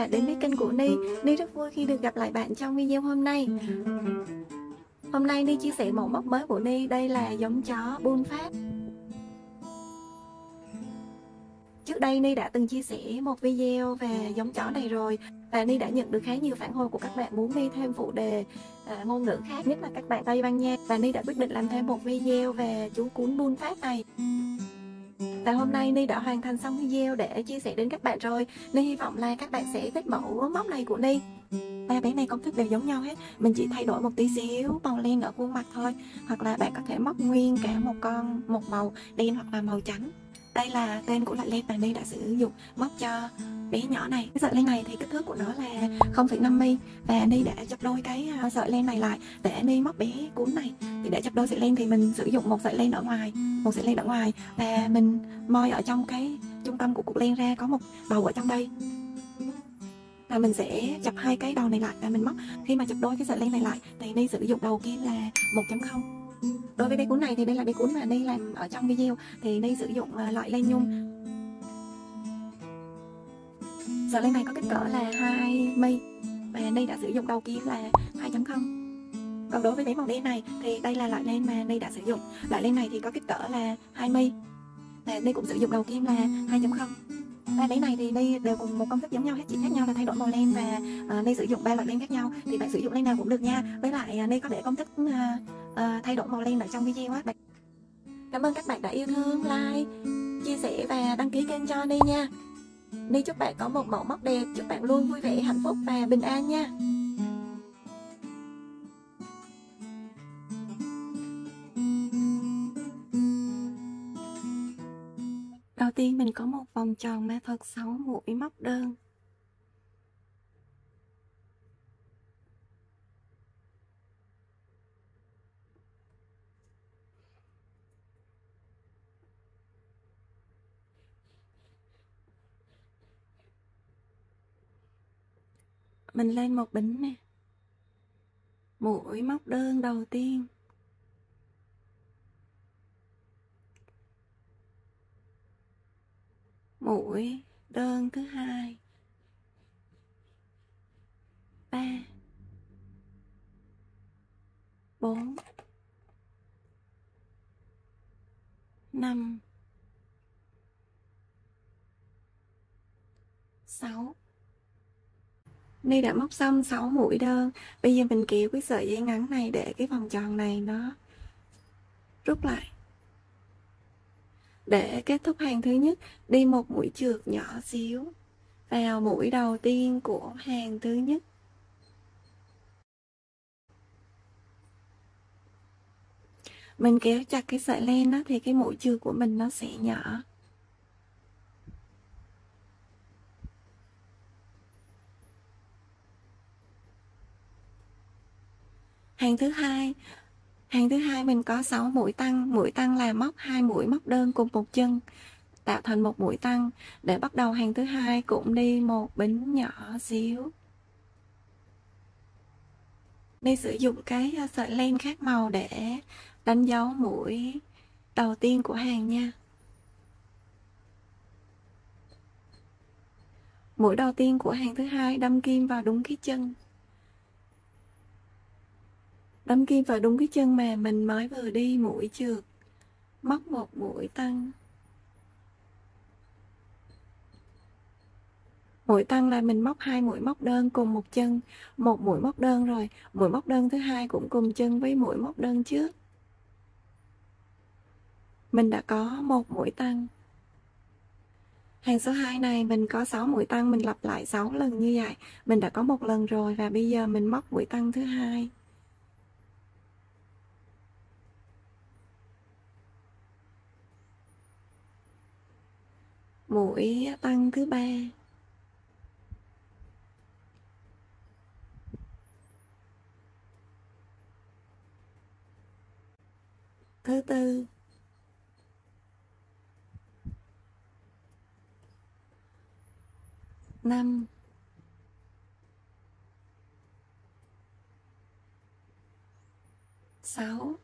bạn đến với kênh của Ni. Ni rất vui khi được gặp lại bạn trong video hôm nay. Hôm nay Ni chia sẻ mẫu móc mới của Ni. Đây là giống chó Bull Pháp. Trước đây Ni đã từng chia sẻ một video về giống chó này rồi, và Ni đã nhận được khá nhiều phản hồi của các bạn muốn Ni thêm phụ đề ngôn ngữ khác, nhất là các bạn Tây Ban Nha, và Ni đã quyết định làm thêm một video về chú cún Bull Pháp này. Và hôm nay Ni đã hoàn thành xong video để chia sẻ đến các bạn rồi. Ni hy vọng là các bạn sẽ thích mẫu móc này của Ni. Ba bé này công thức đều giống nhau hết, mình chỉ thay đổi một tí xíu màu len ở khuôn mặt thôi, hoặc là bạn có thể móc nguyên cả một màu đen hoặc là màu trắng. Đây là tên của loại len mà Ni đã sử dụng móc cho bé nhỏ này. Cái sợi len này thì kích thước của nó là 0,5 mm, và Ni đã chập đôi cái sợi len này lại để Ni móc bé cún này. Thì để chập đôi sợi len thì mình sử dụng một sợi len ở ngoài, và mình moi ở trong cái trung tâm của cục len ra, có một đầu ở trong đây, và mình sẽ chập hai cái đầu này lại và mình móc. Khi mà chập đôi cái sợi len này lại thì Ni sử dụng đầu kim là 1.0. Đối với bé cún này thì đây là bé cún mà Ni làm ở trong video, thì Ni sử dụng loại len nhung. Sợi len này có kích cỡ là 2 mm và Ni đã sử dụng đầu kim là 2.0. Còn đối với bé màu đen này thì đây là loại len mà Ni đã sử dụng. Loại len này thì có kích cỡ là 2 mm và Ni cũng sử dụng đầu kim là 2.0. Ba bé này thì Ni đều cùng một công thức giống nhau hết, chỉ khác nhau là thay đổi màu len, và Ni sử dụng 3 loại len khác nhau. Thì bạn sử dụng len nào cũng được nha. Với lại Ni có để công thức thay đổi màu len ở trong video á. Cảm ơn các bạn đã yêu thương, like, chia sẻ và đăng ký kênh cho Ni nha. Ni chúc bạn có một mẫu móc đẹp, chúc bạn luôn vui vẻ, hạnh phúc và bình an nha. Đầu tiên mình có một vòng tròn ma thuật 6 mũi móc đơn. Mình lên một bính nè. Mũi móc đơn đầu tiên. Mũi đơn thứ hai. 3 4 5 6. Ni đã móc xong 6 mũi đơn. Bây giờ mình kéo cái sợi dây ngắn này để cái vòng tròn này nó rút lại. Để kết thúc hàng thứ nhất, đi một mũi trượt nhỏ xíu vào mũi đầu tiên của hàng thứ nhất. Mình kéo chặt cái sợi len đó thì cái mũi trượt của mình nó sẽ nhỏ. Hàng thứ hai mình có 6 mũi tăng là móc 2 mũi móc đơn cùng một chân, tạo thành một mũi tăng. Để bắt đầu hàng thứ hai cũng đi một bính nhỏ xíu. Đi sử dụng cái sợi len khác màu để đánh dấu mũi đầu tiên của hàng nha. Mũi đầu tiên của hàng thứ hai đâm kim vào đúng cái chân. Đâm kim vào đúng cái chân mà mình mới vừa đi mũi trượt. Móc một mũi tăng. Mũi tăng là mình móc 2 mũi móc đơn cùng một chân, một mũi móc đơn rồi. Mũi móc đơn thứ hai cũng cùng chân với mũi móc đơn trước. Mình đã có một mũi tăng. Hàng số 2 này mình có 6 mũi tăng, mình lặp lại 6 lần như vậy. Mình đã có một lần rồi, và bây giờ mình móc mũi tăng thứ hai. Mũi tăng thứ ba. Thứ tư. Năm. 6.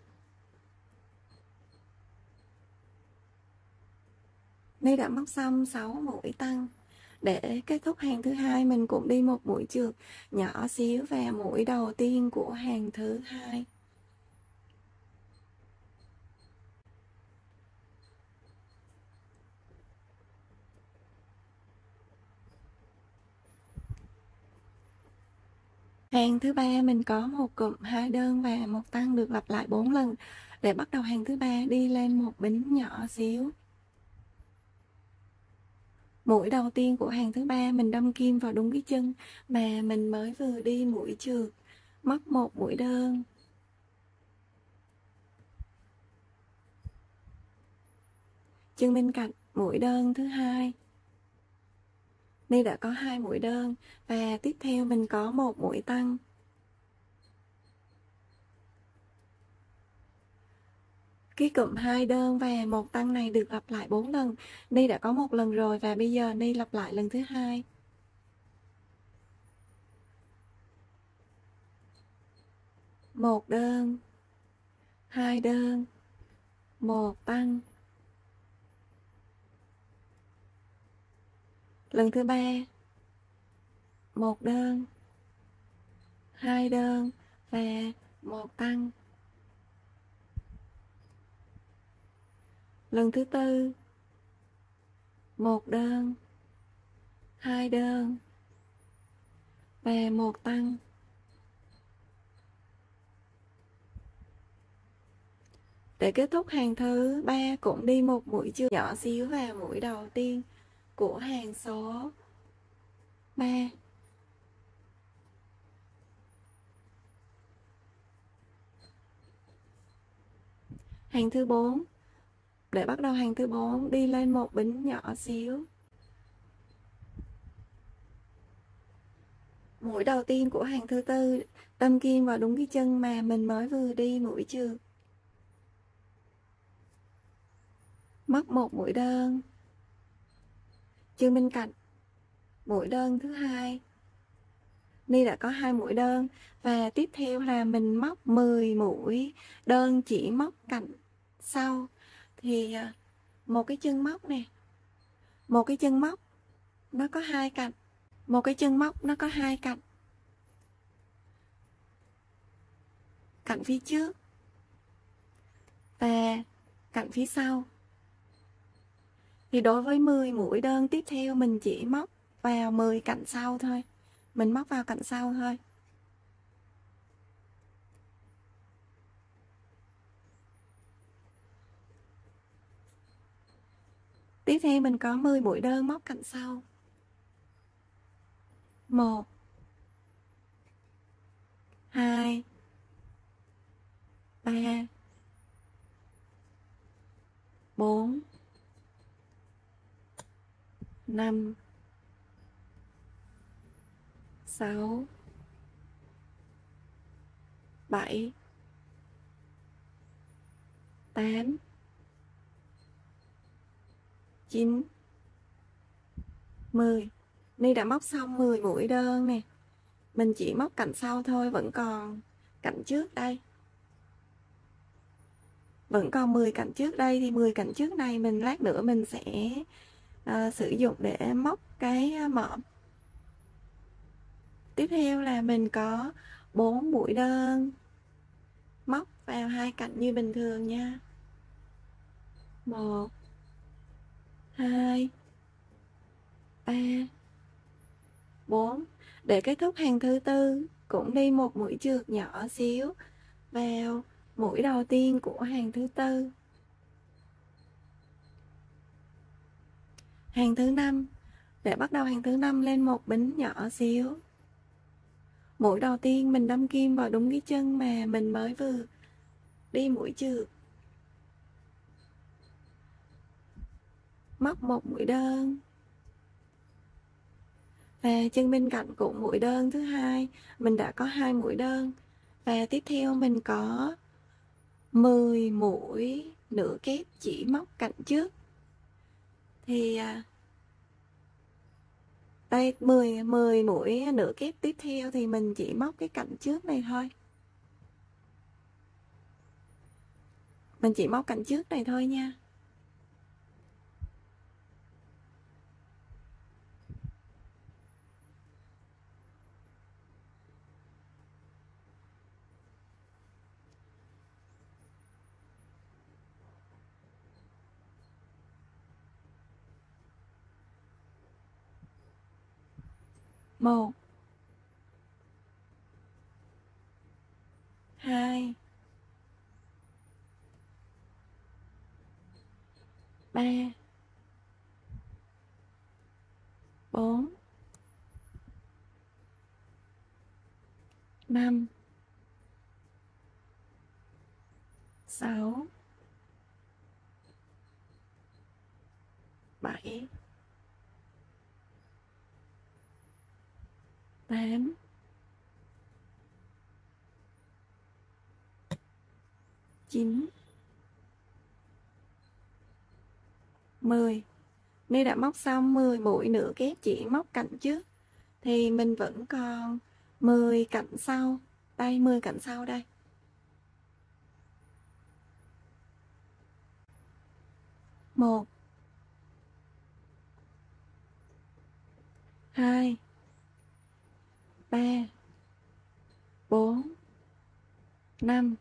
Ni đã móc xong 6 mũi tăng. Để kết thúc hàng thứ hai mình cũng đi một mũi chược nhỏ xíu vào mũi đầu tiên của hàng thứ hai. Hàng thứ ba mình có một cụm 2 đơn và một tăng được lặp lại 4 lần. Để bắt đầu hàng thứ ba đi lên một bính nhỏ xíu. Mũi đầu tiên của hàng thứ ba mình đâm kim vào đúng cái chân mà mình mới vừa đi mũi chược, móc một mũi đơn. Chân bên cạnh mũi đơn thứ hai. Đây đã có 2 mũi đơn và tiếp theo mình có một mũi tăng. Cái cụm 2 đơn và một tăng này được lặp lại 4 lần. Đây đã có một lần rồi và bây giờ đây lặp lại lần thứ hai. Một đơn, 2 đơn, một tăng. Lần thứ ba, một đơn, 2 đơn và một tăng. Lần thứ tư, một đơn, 2 đơn và một tăng. Để kết thúc hàng thứ ba cũng đi một mũi chược nhỏ xíu vào mũi đầu tiên của hàng số 3. Hàng thứ 4. Để bắt đầu hàng thứ 4 đi lên một bính nhỏ xíu. Mũi đầu tiên của hàng thứ tư đâm kim vào đúng cái chân mà mình mới vừa đi mũi chược. Móc một mũi đơn. Chân bên cạnh mũi đơn thứ hai. Ni đã có 2 mũi đơn và tiếp theo là mình móc 10 mũi đơn chỉ móc cạnh sau. Thì một cái chân móc nè, một cái chân móc nó có 2 cạnh, một cái chân móc nó có 2 cạnh. Cạnh phía trước và cạnh phía sau. Thì đối với 10 mũi đơn tiếp theo mình chỉ móc vào 10 cạnh sau thôi. Mình móc vào cạnh sau thôi. Tiếp theo mình có 10 mũi đơn móc cạnh sau. 1 2 3 4 5 6 7 8 9 10. Ni đã móc xong 10 mũi đơn nè. Mình chỉ móc cạnh sau thôi, vẫn còn cạnh trước đây. Vẫn còn 10 cạnh trước đây, thì 10 cạnh trước này mình lát nữa mình sẽ sử dụng để móc cái mõm. Tiếp theo là mình có 4 mũi đơn móc vào 2 cạnh như bình thường nha. 1 2 3 4. Để kết thúc hàng thứ tư cũng đi một mũi chược nhỏ xíu vào mũi đầu tiên của hàng thứ tư. Hàng thứ 5. Để bắt đầu hàng thứ 5 lên một bính nhỏ xíu. Mũi đầu tiên mình đâm kim vào đúng cái chân mà mình mới vừa đi mũi chược. Móc một mũi đơn. Và chân bên cạnh của mũi đơn thứ hai mình đã có 2 mũi đơn. Và tiếp theo mình có 10 mũi nửa kép chỉ móc cạnh trước. Thì đây 10 mũi nửa kép tiếp theo thì mình chỉ móc cái cạnh trước này thôi. Mình chỉ móc cạnh trước này thôi nha. 1 2 3 4 5 6 7 8 9 10. Ni đã móc xong 10 mũi nửa kép chỉ móc cạnh trước thì mình vẫn còn 10 cạnh sau. Đây, 10 cạnh sau đây. 1 2 3 4 5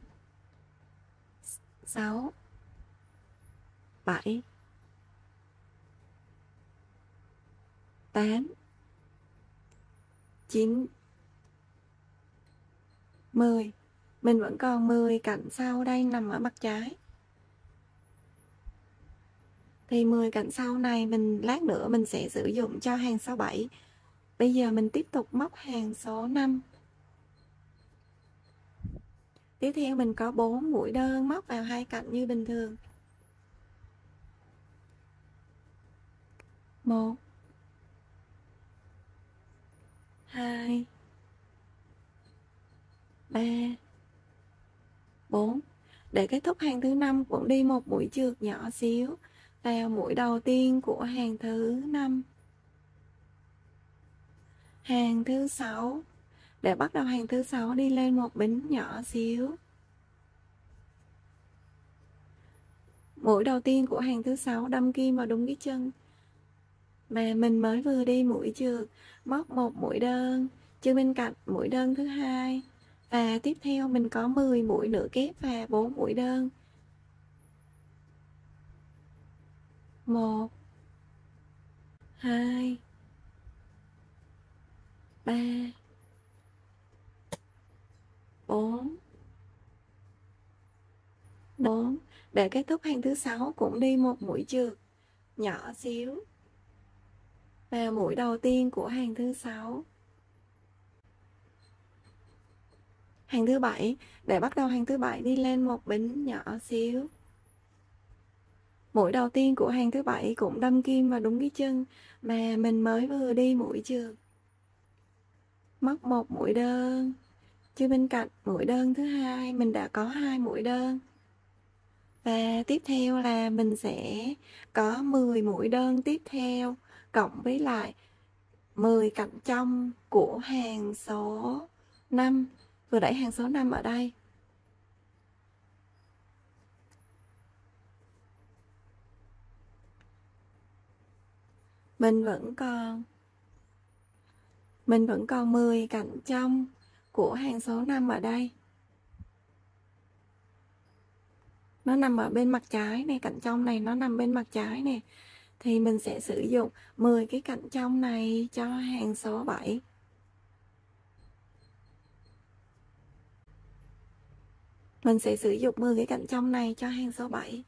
6 7 8 9 10. Mình vẫn còn 10 cạnh sau đây nằm ở mặt trái. Thì 10 cạnh sau này mình lát nữa mình sẽ sử dụng cho hàng số 7. Bây giờ mình tiếp tục móc hàng số 5. Tiếp theo mình có 4 mũi đơn móc vào hai cạnh như bình thường. 1 2 3 4. Để kết thúc hàng thứ 5 cũng đi một mũi trượt nhỏ xíu vào mũi đầu tiên của hàng thứ 5. Hàng thứ 6. Để bắt đầu hàng thứ 6 đi lên một bính nhỏ xíu. Mũi đầu tiên của hàng thứ 6 đâm kim vào đúng cái chân mà mình mới vừa đi mũi trượt, móc một mũi đơn chân bên cạnh mũi đơn thứ hai và tiếp theo mình có 10 mũi nửa kép và 4 mũi đơn. 1 2 3 4 4. Để kết thúc hàng thứ 6 cũng đi một mũi trượt nhỏ xíu vào mũi đầu tiên của hàng thứ 6. Hàng thứ 7. Để bắt đầu hàng thứ 7 đi lên một bính nhỏ xíu. Mũi đầu tiên của hàng thứ 7 cũng đâm kim vào đúng cái chân mà mình mới vừa đi mũi trượt. Móc một mũi đơn chân bên cạnh mũi đơn thứ hai, mình đã có 2 mũi đơn. Và tiếp theo là mình sẽ có 10 mũi đơn tiếp theo cộng với lại 10 cạnh trong của hàng số 5. Vừa đẩy hàng số 5 ở đây. Mình vẫn còn 10 cạnh trong của hàng số 5 ở đây. Nó nằm ở bên mặt trái này, cạnh trong này nó nằm bên mặt trái nè. Thì mình sẽ sử dụng 10 cái cạnh trong này cho hàng số 7. Mình sẽ sử dụng 10 cái cạnh trong này cho hàng số 7.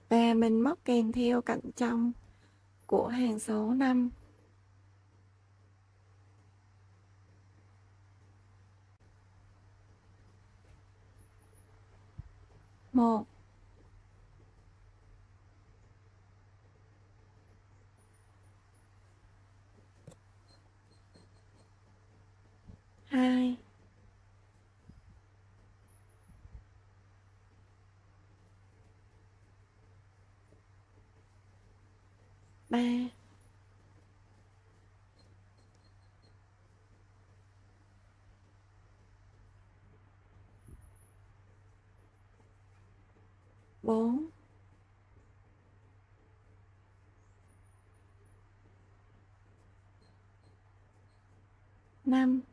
Và mình móc kèm theo cạnh trong của hàng số 5. 1 2 3 4 5 6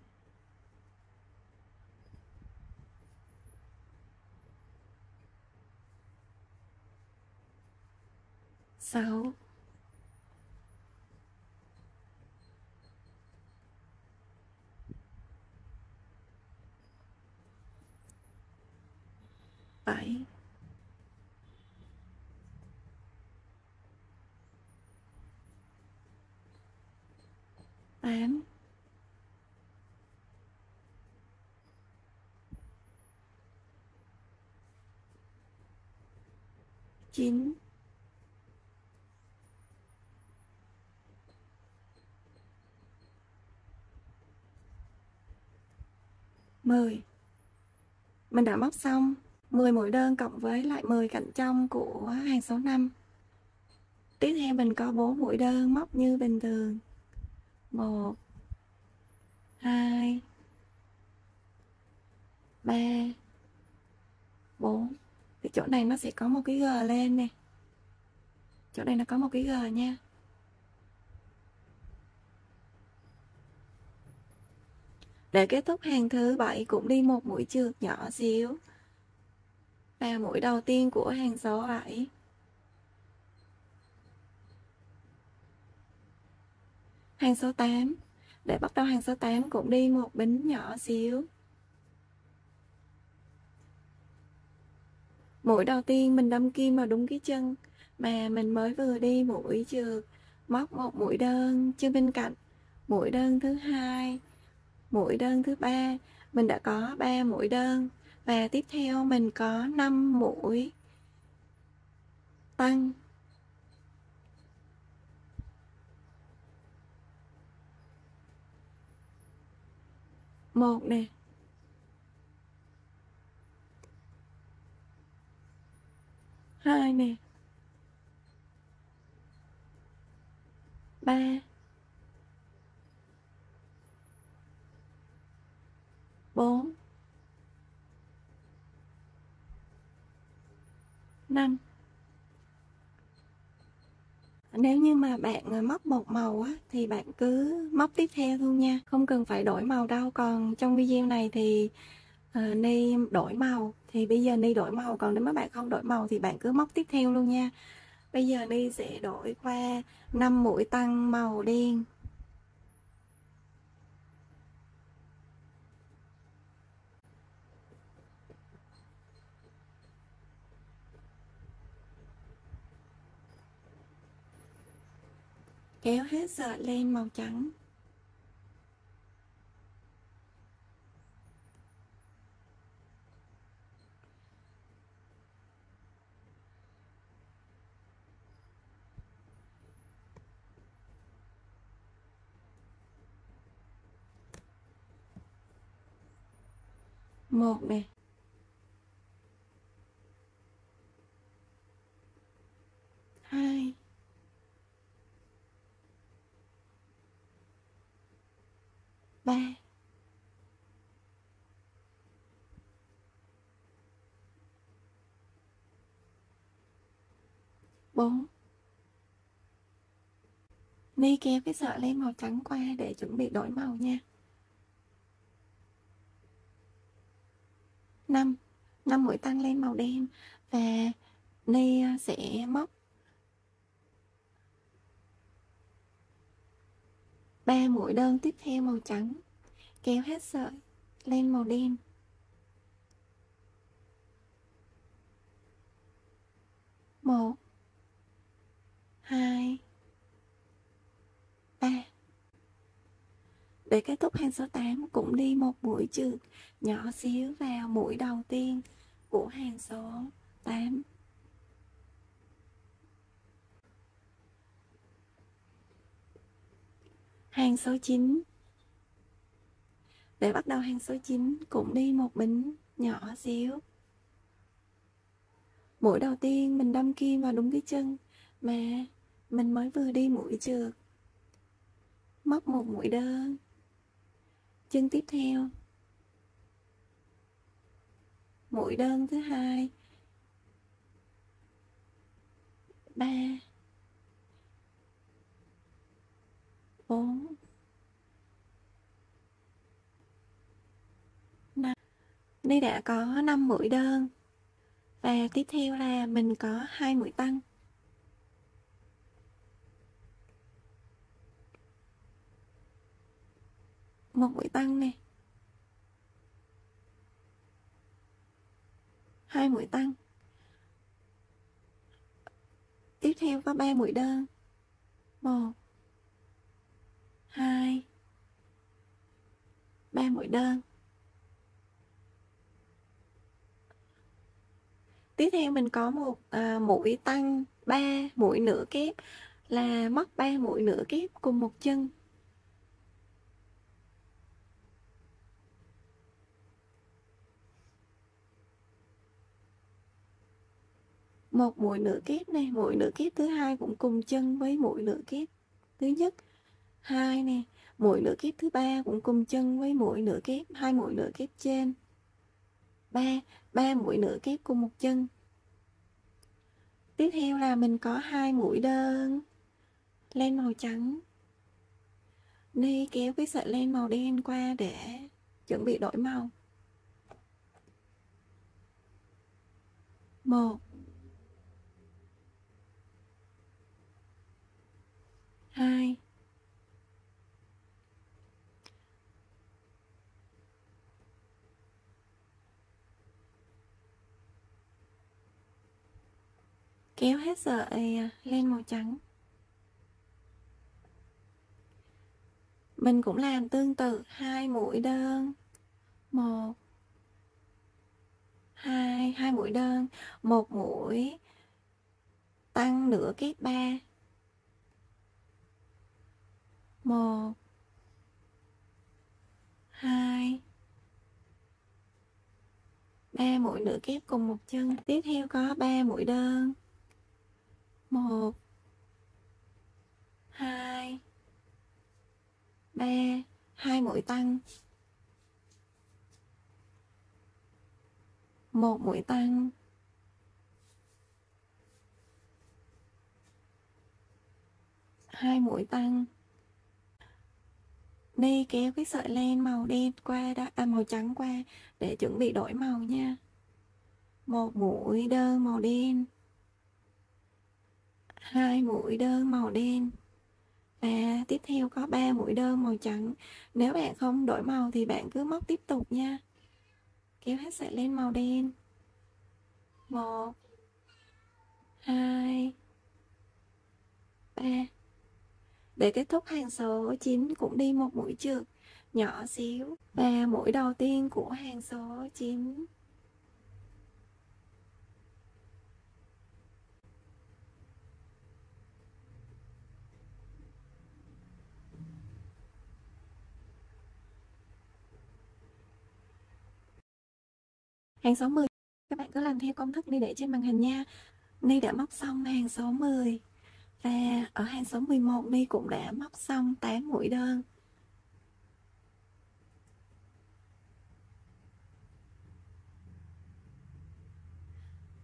6, 7, 8, 9, 10. Mình đã móc xong 10 mũi đơn cộng với lại 10 cạnh trong của hàng số 5. Tiếp theo mình có 4 mũi đơn móc như bình thường. 1, 2, 3, 4. Thì chỗ này nó sẽ có một cái G lên nè. Chỗ này nó có một cái G nha. Để kết thúc hàng thứ 7 cũng đi một mũi trượt nhỏ xíu vào mũi đầu tiên của hàng số 7. Hàng số 8. Để bắt đầu hàng số 8 cũng đi một bính nhỏ xíu. Mũi đầu tiên mình đâm kim vào đúng cái chân mà mình mới vừa đi mũi trượt, móc một mũi đơn chân bên cạnh. Mũi đơn thứ hai, mũi đơn thứ ba, mình đã có 3 mũi đơn và tiếp theo mình có 5 mũi tăng. Một nè, 2 nè, 3, 4, 5. Nếu như mà bạn móc một màu á, thì bạn cứ móc tiếp theo thôi nha, không cần phải đổi màu đâu. Còn trong video này thì Ni đổi màu, thì bây giờ Ni đổi màu, còn nếu mà bạn không đổi màu thì bạn cứ móc tiếp theo luôn nha. Bây giờ Ni sẽ đổi qua 5 mũi tăng màu đen. Kéo hết sợi lên màu trắng. Một nè, 2, 3, 4. Ni kéo cái sợi lên màu trắng qua để chuẩn bị đổi màu nha. 5 mũi tăng lên màu đen và Ni sẽ móc 3 mũi đơn tiếp theo màu trắng, kéo hết sợi lên màu đen. 1, 2, 3. Để kết thúc hàng số 8 cũng đi một mũi trượt nhỏ xíu vào mũi đầu tiên của hàng số 8. Hàng số 9. Để bắt đầu hàng số 9 cũng đi một bính nhỏ xíu. Mũi đầu tiên mình đâm kim vào đúng cái chân mà mình mới vừa đi mũi trượt, móc một mũi đơn. Chân tiếp theo, mũi đơn thứ hai, 3, 4, 5. Đây đã có 5 mũi đơn và tiếp theo là mình có 2 mũi tăng. một mũi tăng nè, 2 mũi tăng. Tiếp theo có 3 mũi đơn, 1 2 3 mũi đơn. Tiếp theo mình có một mũi tăng 3 mũi nửa kép, là móc 3 mũi nửa kép cùng một chân. Một mũi nửa kép này, mũi nửa kép thứ hai cũng cùng chân với mũi nửa kép thứ nhất. 2 nè, mũi nửa kép thứ ba cũng cùng chân với mũi nửa kép, 2 mũi nửa kép trên. 3 mũi nửa kép cùng một chân. Tiếp theo là mình có 2 mũi đơn len màu trắng. Ni kéo cái sợi len màu đen qua để chuẩn bị đổi màu. 1 2 kéo hết sợi len màu trắng. Mình cũng làm tương tự 2 mũi đơn, 1 2 mũi đơn, 1 mũi tăng nửa kép 3, 1 2 3 mũi nửa kép cùng một chân. Tiếp theo có 3 mũi đơn, 1 2 3 2 mũi tăng, 1 mũi tăng, 2 mũi tăng. Đi kéo cái sợi len màu đen qua đó, màu trắng qua để chuẩn bị đổi màu nha. 1 mũi đơn màu đen, 2 mũi đơn màu đen, và tiếp theo có 3 mũi đơn màu trắng. Nếu bạn không đổi màu thì bạn cứ móc tiếp tục nha. Kéo hết sợi len màu đen. 1 2 3. Để kết thúc hàng số 9 cũng đi một mũi trượt nhỏ xíu, và mũi đầu tiên của hàng số 9. Hàng số 10, các bạn cứ làm theo công thức Ni để trên màn hình nha. Ni đã móc xong hàng số 10, và ở hàng số 11 Ni cũng đã móc xong 8 mũi đơn.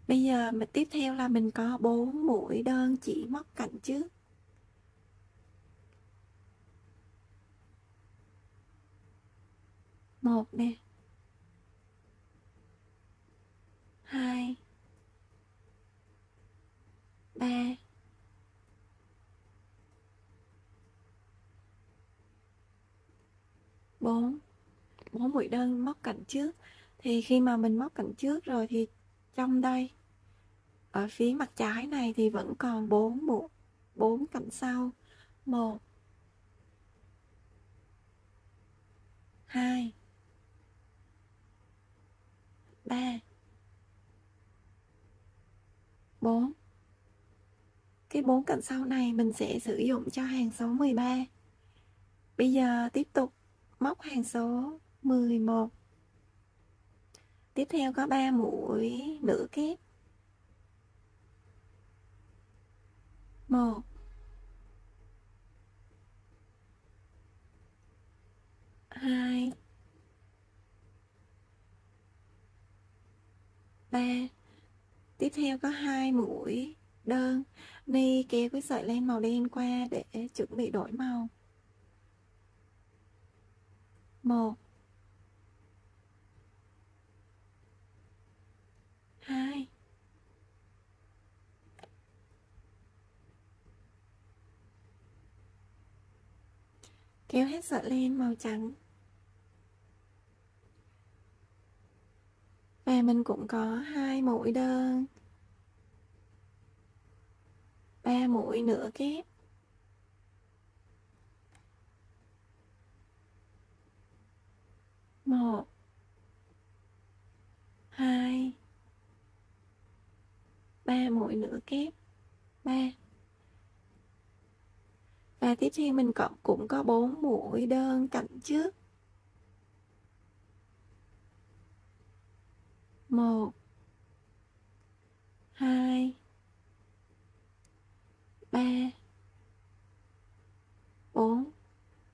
Bây giờ tiếp theo là mình có 4 mũi đơn chỉ móc cạnh trước. 1 nè, 2 3 4 mũi đơn móc cạnh trước. Thì khi mà mình móc cạnh trước rồi thì trong đây ở phía mặt trái này thì vẫn còn 4 cạnh sau. 1 2 3 4. Cái 4 cạnh sau này mình sẽ sử dụng cho hàng số 13. Bây giờ tiếp tục móc hàng số 11. Tiếp theo có 3 mũi nửa kép. 1 2 3. Tiếp theo có 2 mũi đơn. Ni kéo cái sợi len màu đen qua để chuẩn bị đổi màu. 1 2 kéo hết sợi len màu trắng Và mình cũng có 2 mũi đơn, 3 mũi nửa kép, 1, 2, 3 mũi nửa kép, 3. Và tiếp theo mình cũng có 4 mũi đơn cạnh trước, 1, 2, 3, 4.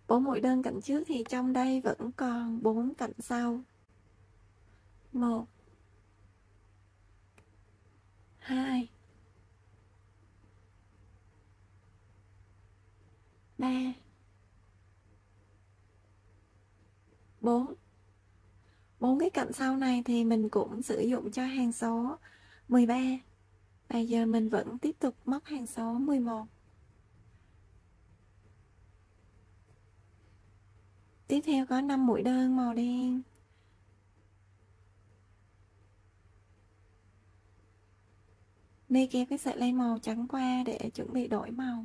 4 mũi đơn cạnh trước thì trong đây vẫn còn 4 cạnh sau. 1, 2, 3, 4. 4 cái cạnh sau này thì mình cũng sử dụng cho hàng số 13. Bây giờ mình vẫn tiếp tục móc hàng số 11. Tiếp theo có 5 mũi đơn màu đen. Đi kéo cái sợi len màu trắng qua để chuẩn bị đổi màu.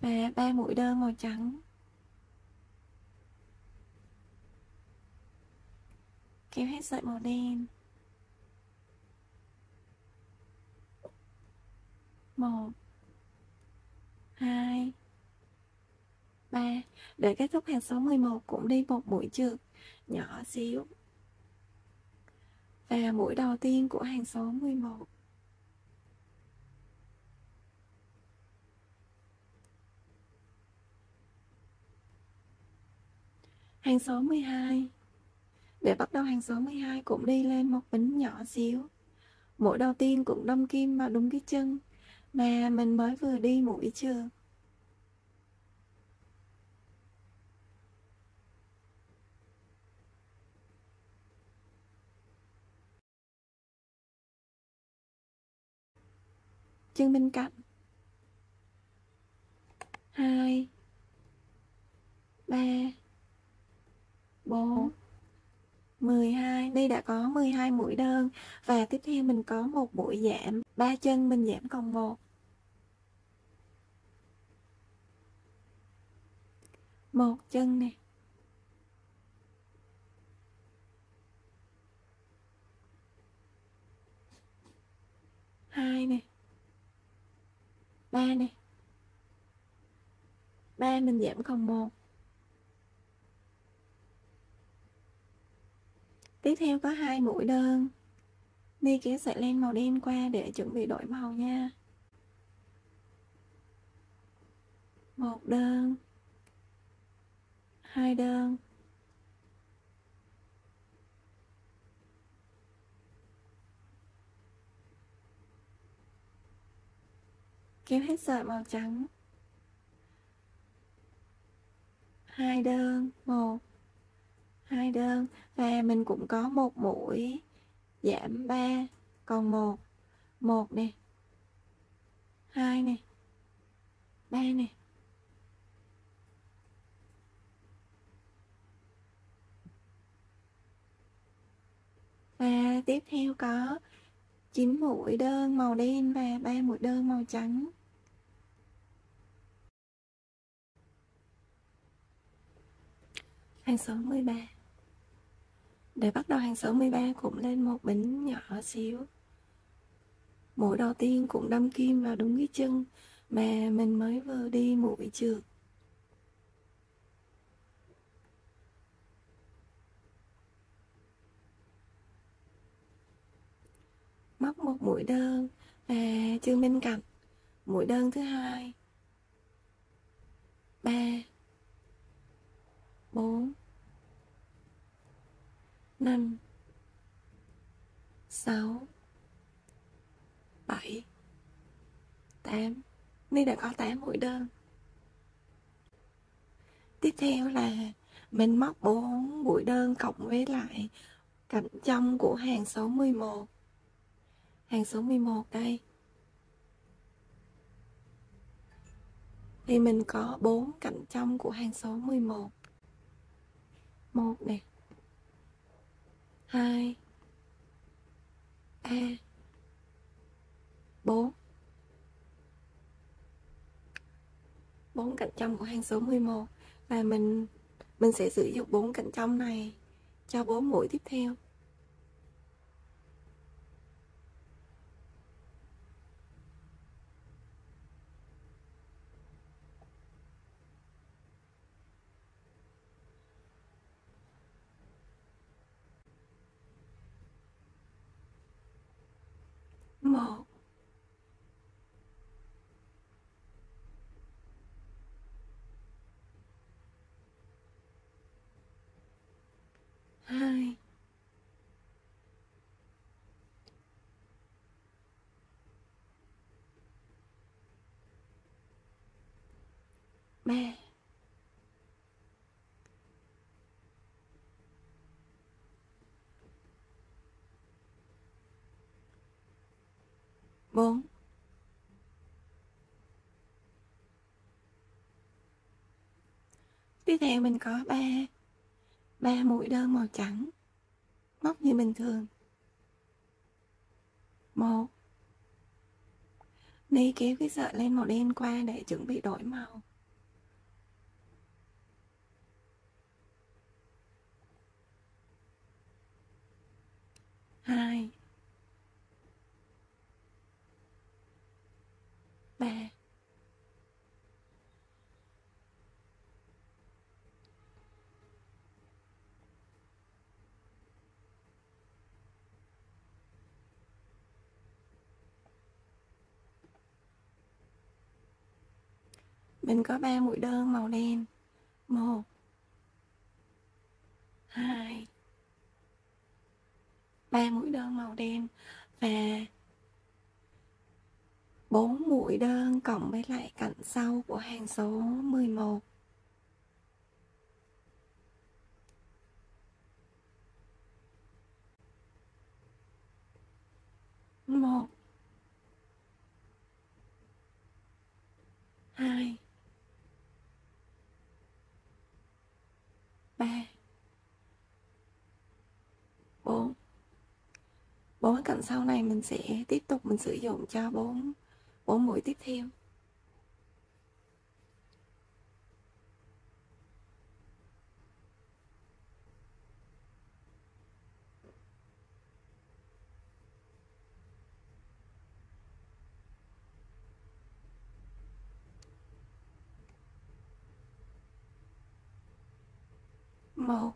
Và 3 mũi đơn màu trắng. Kéo hết sợi màu đen. 1, 2, 3. Để kết thúc hàng số 11 cũng đi một mũi trượt nhỏ xíu. Và mũi đầu tiên của hàng số 11. Hàng số 12. Để bắt đầu hàng số 12 cũng đi lên một bính nhỏ xíu. Mũi đầu tiên cũng đâm kim vào đúng cái chân mà mình mới vừa đi mũi trượt. Chân bên cạnh. 2, 3, 4, 12. Đây đã có 12 mũi đơn. Và tiếp theo mình có một mũi giảm. 3 chân mình giảm còn 1. 1 chân nè. 2 nè. 3 nè. 3 mình giảm còn 1. Tiếp theo có 2 mũi đơn. Đi kéo sợi len màu đen qua để chuẩn bị đổi màu nha. 1 đơn, 2 đơn, kéo hết sợi màu trắng. 2 đơn, 1, 2 đơn. Và mình cũng có một mũi giảm 3 còn 1. 1 nè. 2 nè. 3 nè. Và tiếp theo có 9 mũi đơn màu đen và 3 mũi đơn màu trắng. Hàng số 13. Để bắt đầu hàng số 13 cũng lên một bính nhỏ xíu. Mũi đầu tiên cũng đâm kim vào đúng cái chân mà mình mới vừa đi mũi trượt. Móc một mũi đơn và chân bên cạnh. Mũi đơn thứ hai. 3, 4, 5, 6, 7, 8. Đây đã có 8 mũi đơn. Tiếp theo là mình móc 4 mũi đơn cộng với lại cạnh trong của hàng số 11. Hàng số 11 đây. Thì mình có 4 cạnh trong của hàng số 11. 1 nè, 2, 3, 4. 4 cạnh trong của hàng số 11. Và mình sẽ sử dụng 4 cạnh trong này cho 4 mũi tiếp theo. Một, hai, ba, bốn. Tiếp theo mình có ba mũi đơn màu trắng, móc như bình thường. 1, Ni kéo cái sợi len màu đen qua để chuẩn bị đổi màu. 2, 3, 3 mũi đơn màu đen. 1, 2, 3 mũi đơn màu đen và 4 mũi đơn cộng với lại cạnh sau của hàng số 11. 1, 2, 3, 4. 4 cạnh sau này mình sẽ tiếp tục mình sử dụng cho 4 mũi tiếp theo. Một,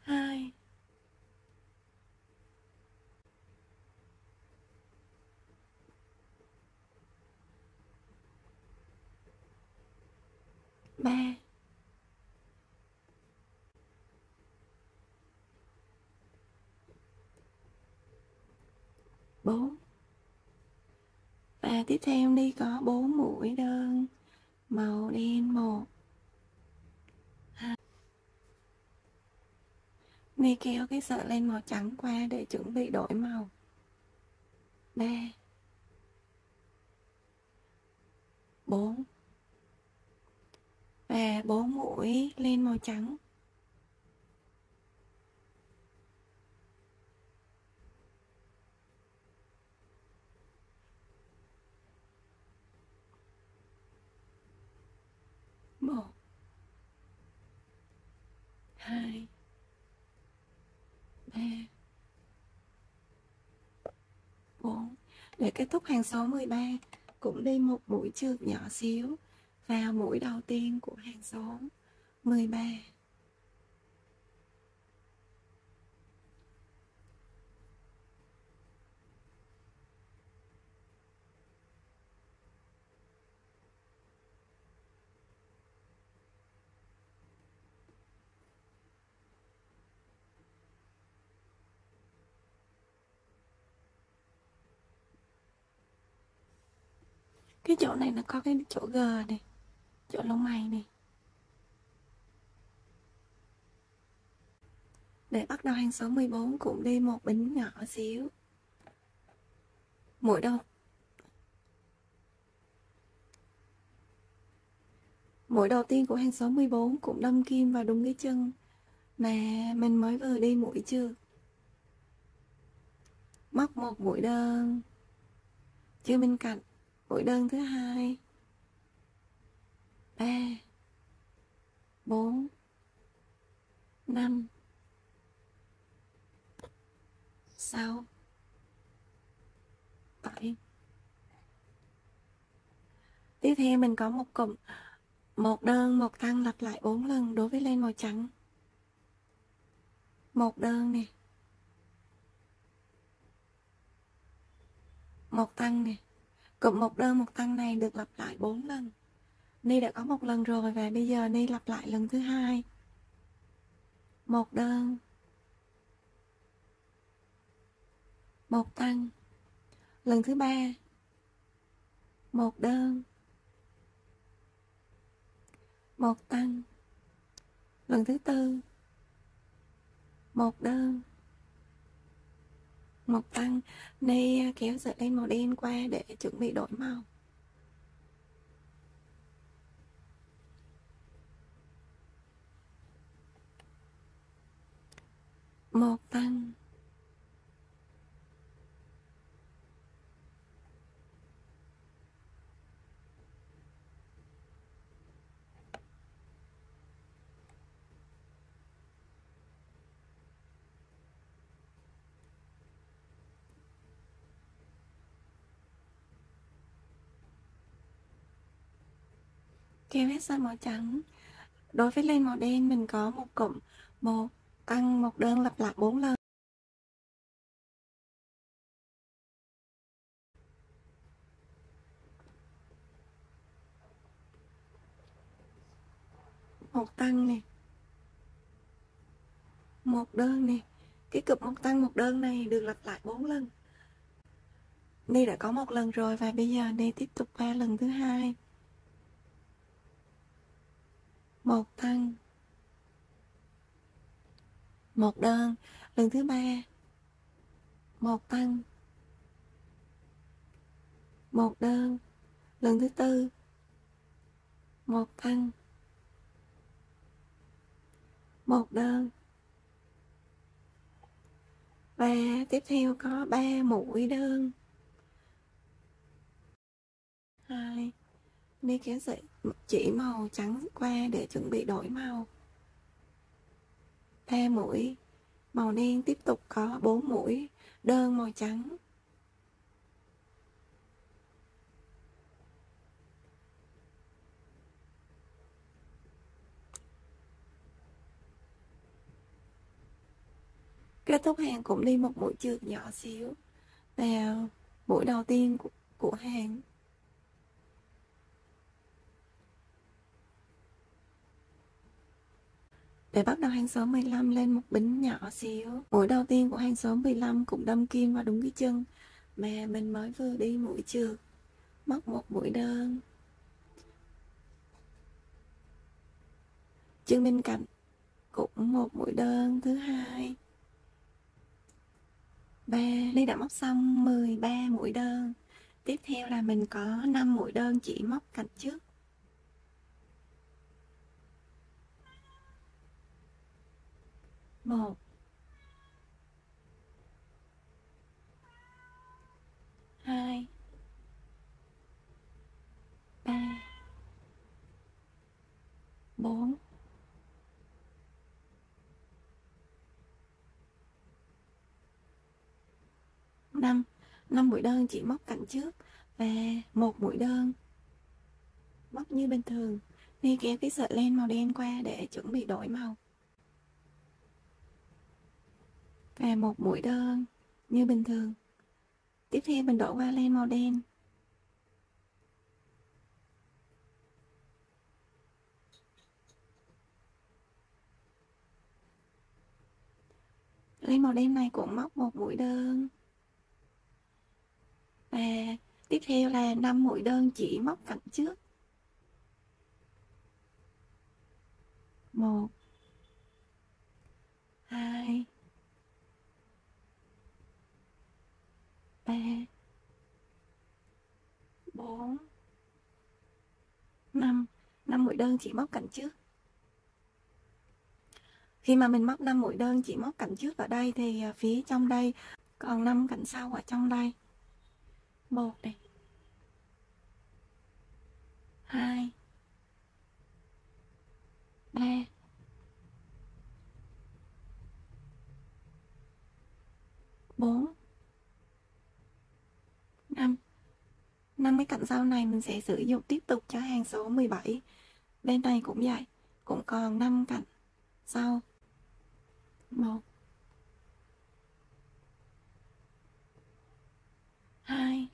hai, ba, 4. Và tiếp theo đi có 4 mũi đơn màu đen. 1, 2. Ni kéo cái sợi len màu trắng qua để chuẩn bị đổi màu. 3, 4. Và 4 mũi len màu trắng. 1, 2, 3, 4. Để kết thúc hàng số 13 cũng đi một mũi trượt nhỏ xíu vào mũi đầu tiên của hàng số 13. Cái chỗ này nó có cái chỗ G này, chỗ lông mày này. Để bắt đầu hàng số 14 cũng đi một bính nhỏ xíu. Mũi đầu tiên của hàng số 14 cũng đâm kim vào đúng cái chân mà mình mới vừa đi mũi chưa. Móc một mũi đơn chưa bên cạnh, mũi đơn thứ hai, 3, 4, 5, 6, 7. Tiếp theo mình có một cụm một đơn một tăng lặp lại 4 lần đối với len màu trắng. Một đơn nè, một tăng nè. Cụm một đơn một tăng này được lặp lại 4 lần. Ni đã có một lần rồi và bây giờ Ni lặp lại lần thứ hai. Một đơn, một tăng. Lần thứ ba, một đơn, một tăng. Lần thứ tư, một đơn, một tăng. Ni kéo sợi len màu đen qua để chuẩn bị đổi màu. Một tăng, kéo hết sợi màu trắng. Đối với len màu đen mình có một cụm một tăng một đơn lặp lại 4 lần. Một tăng này, một đơn này. Cái cụm một tăng một đơn này được lặp lại 4 lần. Ni đã có một lần rồi và bây giờ Ni tiếp tục qua lần thứ hai. Một tăng, một đơn. Lần thứ ba, một tăng, một đơn. Lần thứ tư, một tăng, một đơn. Và tiếp theo có 3 mũi đơn. 2. Ni kéo sợi chỉ màu trắng qua để chuẩn bị đổi màu. 3 mũi màu đen, tiếp tục có 4 mũi đơn màu trắng. Kết thúc hàng cũng đi một mũi trượt nhỏ xíu vào mũi đầu tiên của hàng. Để bắt đầu hàng số 15 lên một bính nhỏ xíu. Mũi đầu tiên của hàng số 15 cũng đâm kim vào đúng cái chân mà mình mới vừa đi mũi trượt. Móc một mũi đơn. Chân bên cạnh cũng một mũi đơn thứ hai. 3. Ly đã móc xong 13 mũi đơn. Tiếp theo là mình có 5 mũi đơn chỉ móc cạnh trước. 1, 2, 3, 4, 5. 5 mũi đơn chỉ móc cạnh trước và một mũi đơn móc như bình thường. Đi kéo cái sợi len màu đen qua để chuẩn bị đổi màu. Và một mũi đơn như bình thường. Tiếp theo mình đổi qua len màu đen. Len màu đen này cũng móc một mũi đơn. Và tiếp theo là 5 mũi đơn chỉ móc cạnh trước. 1, 2, 3, 4, 5. 5 mũi đơn chỉ móc cạnh trước. Khi mà mình móc 5 mũi đơn chỉ móc cạnh trước ở đây thì phía trong đây còn 5 cạnh sau ở trong đây. 1 này, 2, 3, 4, 5. 5 cái cạnh sau này mình sẽ sử dụng tiếp tục cho hàng số 17. Bên này cũng vậy, cũng còn 5 cạnh sau. 1, 2,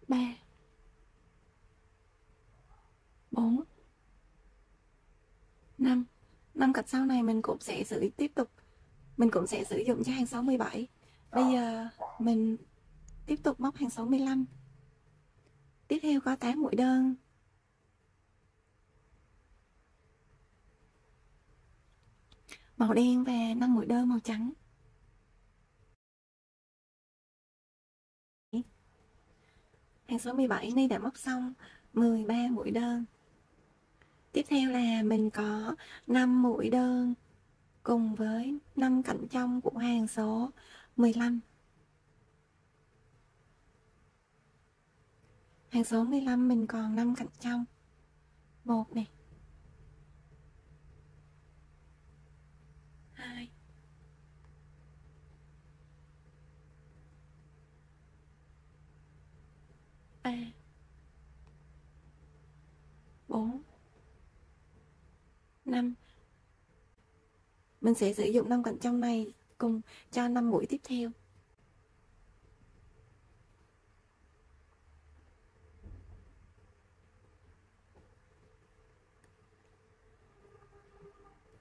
3, 4, 5. 5 cạnh sau này mình cũng sẽ tiếp tục mình cũng sẽ sử dụng cho hàng số 17. Bây giờ mình tiếp tục móc hàng số 15. Tiếp theo có 8 mũi đơn. Màu đen và 5 mũi đơn màu trắng. Hàng số 17 Ni đã móc xong 13 mũi đơn. Tiếp theo là mình có 5 mũi đơn cùng với 5 cạnh trong của hàng số 15. Hàng số 15 mình còn 5 cạnh trong. 1 này, 2, 3, 4, 5. Mình sẽ sử dụng 5 cạnh trong này cùng cho 5 mũi tiếp theo.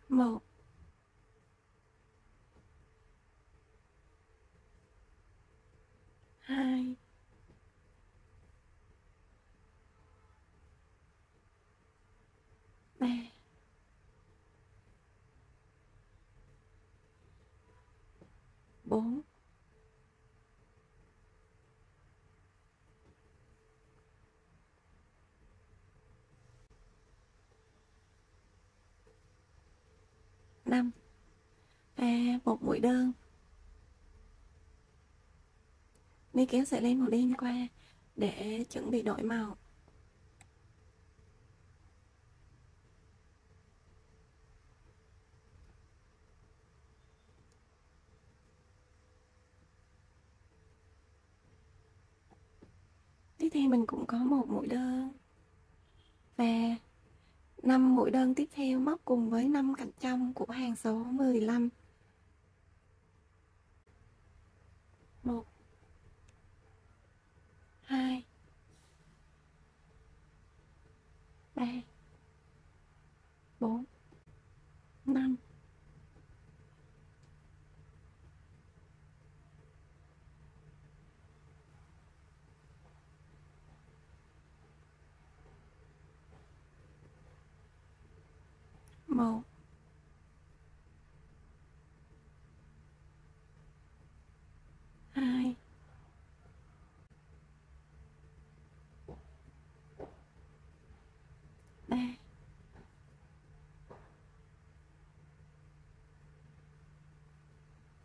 Một, 2, 3, 4, 5 và một mũi đơn. Ni kéo sợi len màu đen qua để chuẩn bị đổi màu. Tiếp theo mình cũng có một mũi đơn và 5 mũi đơn tiếp theo móc cùng với 5 cạnh trong của hàng số 15. 1, 2, 3, 4, 5. Một, 2, 3,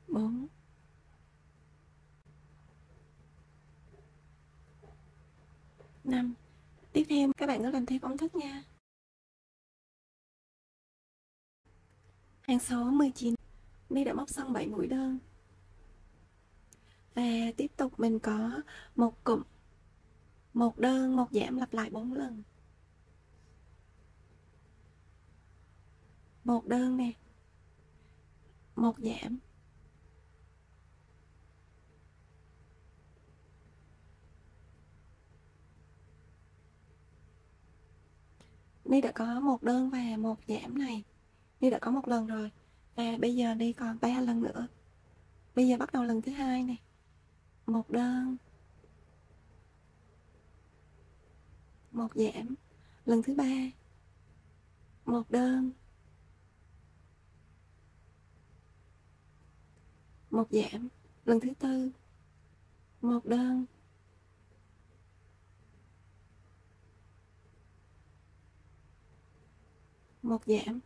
4, 5. Tiếp theo các bạn cứ làm theo công thức nha. Hàng số 19 Ni đã móc xong 7 mũi đơn. Và tiếp tục mình có một cụm, một đơn, một giảm lặp lại 4 lần. Một đơn nè, một giảm, Ni đã có một đơn và một giảm này. Ni đã có một lần rồi và bây giờ Ni còn 3 lần nữa. Bây giờ bắt đầu lần thứ hai này. Một đơn, một giảm. Lần thứ ba, một đơn, một giảm, lần thứ tư, một đơn, một giảm.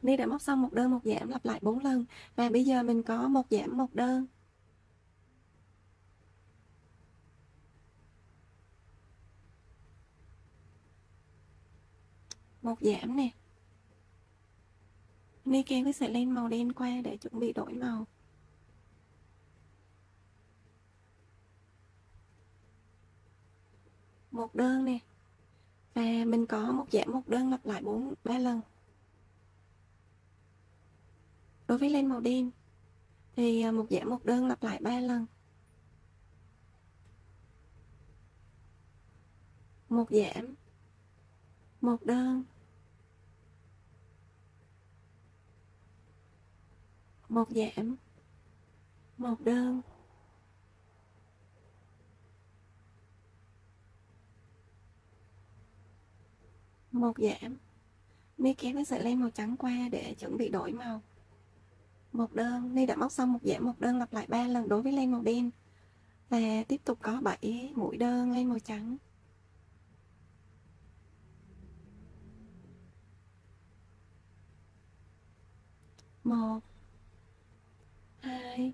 Ni đã móc xong một đơn một giảm lặp lại 4 lần, và bây giờ mình có một giảm một đơn, một giảm nè. Ni kéo cái sợi len màu đen qua để chuẩn bị đổi màu. Một đơn nè, và mình có một giảm một đơn lặp lại 3 lần. Đối với len màu đen thì một giảm một đơn lặp lại 3 lần, một giảm, một đơn, một giảm, một đơn, một giảm. Ni kéo cái sợi len màu trắng qua để chuẩn bị đổi màu. Một đơn, Ni đã móc xong một giảm một đơn lặp lại 3 lần đối với len màu đen, và tiếp tục có 7 mũi đơn len màu trắng. Một, hai,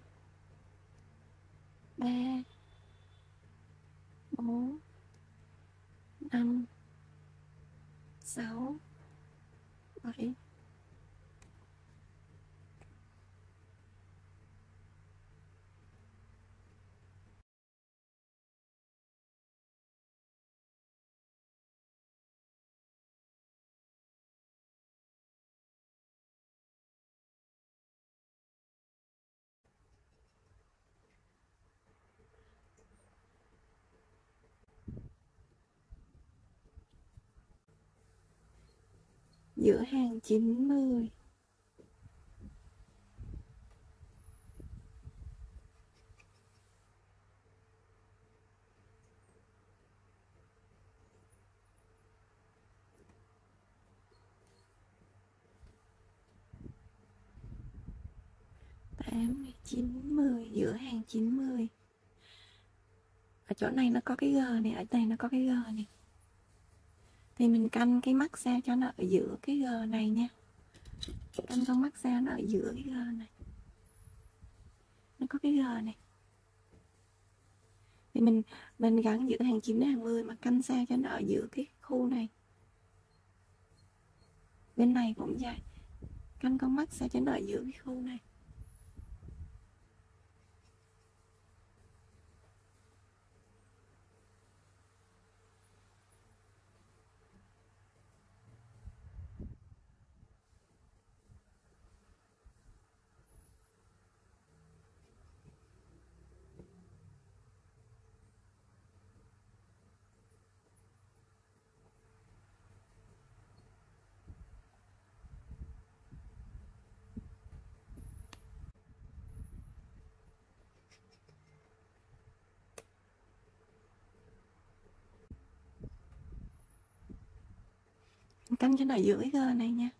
ba, bốn, năm, sáu, bảy. Giữa hàng 90. Tám, 9, 10, giữa hàng 90. Ở chỗ này nó có cái G này, ở đây nó có cái G này. Thì mình canh cái mắt sao cho nó ở giữa cái G này nha. Canh con mắt sao nó ở giữa cái G này. Nó có cái G này. Thì mình gắn giữa hàng 9 đến hàng 10 mà canh sao cho nó ở giữa cái khu này. Bên này cũng vậy. Canh con mắt sao cho nó ở giữa cái khu này. Canh cho nó ở giữa cái G này nha.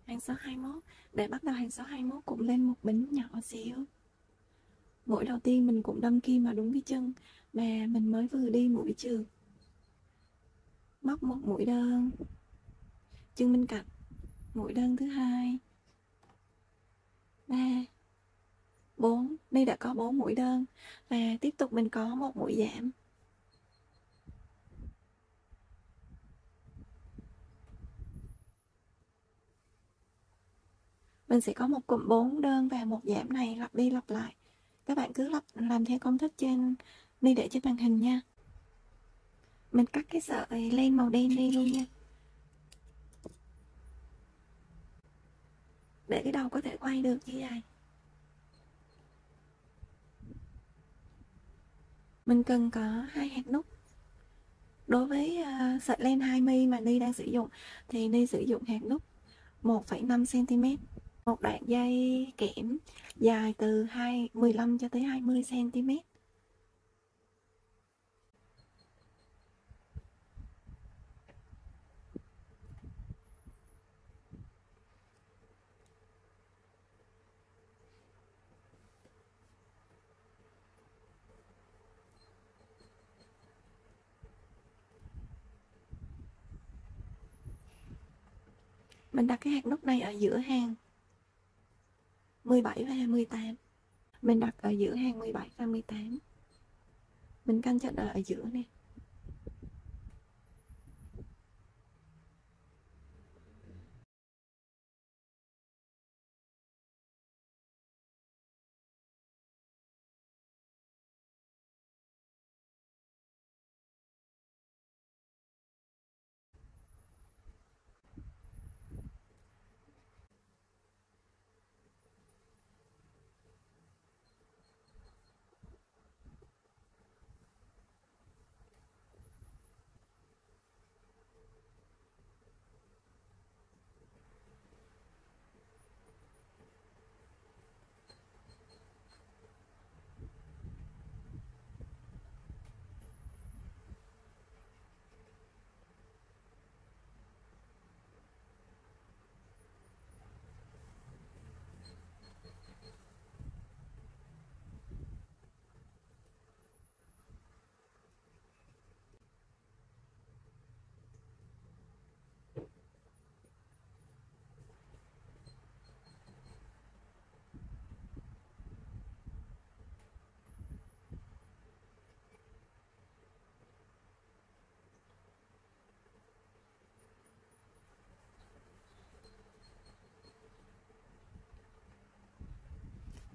Hàng số 21. Để bắt đầu hàng số 21 cũng lên một bính nhỏ xíu. Mũi đầu tiên mình cũng đâm kim vào đúng cái chân mà mình mới vừa đi mũi trượt. Móc một mũi đơn chân bên cạnh, mũi đơn thứ hai, 3, 4. Đây đã có 4 mũi đơn và tiếp tục mình có một mũi giảm. Mình sẽ có một cụm 4 đơn và một giảm này lặp đi lặp lại. Các bạn cứ làm theo công thức trên Ni để trên màn hình nha. Mình cắt cái sợi len màu đen đi luôn nha, để cái đầu có thể quay được như vậy. Mình cần có 2 hạt nút. Đối với sợi len 2mm mà Ni đang sử dụng thì Ni sử dụng hạt nút 1,5 cm. Một đoạn dây kẽm dài từ 15 cho tới 20 cm. Mình đặt cái hạt nút này ở giữa hàng 17 và 18. Mình đặt ở giữa hàng 17 và 18. Mình canh chỉnh ở giữa nè.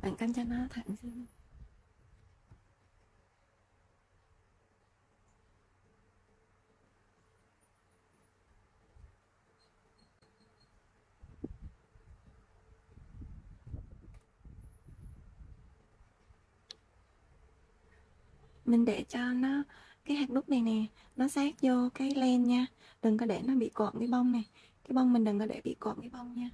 Bạn canh cho nó thẳng xuống. Mình để cho nó cái hạt nút này nè nó sát vô cái len nha, đừng có để nó bị cộm cái bông này. Cái bông mình đừng có để bị cộm cái bông nha.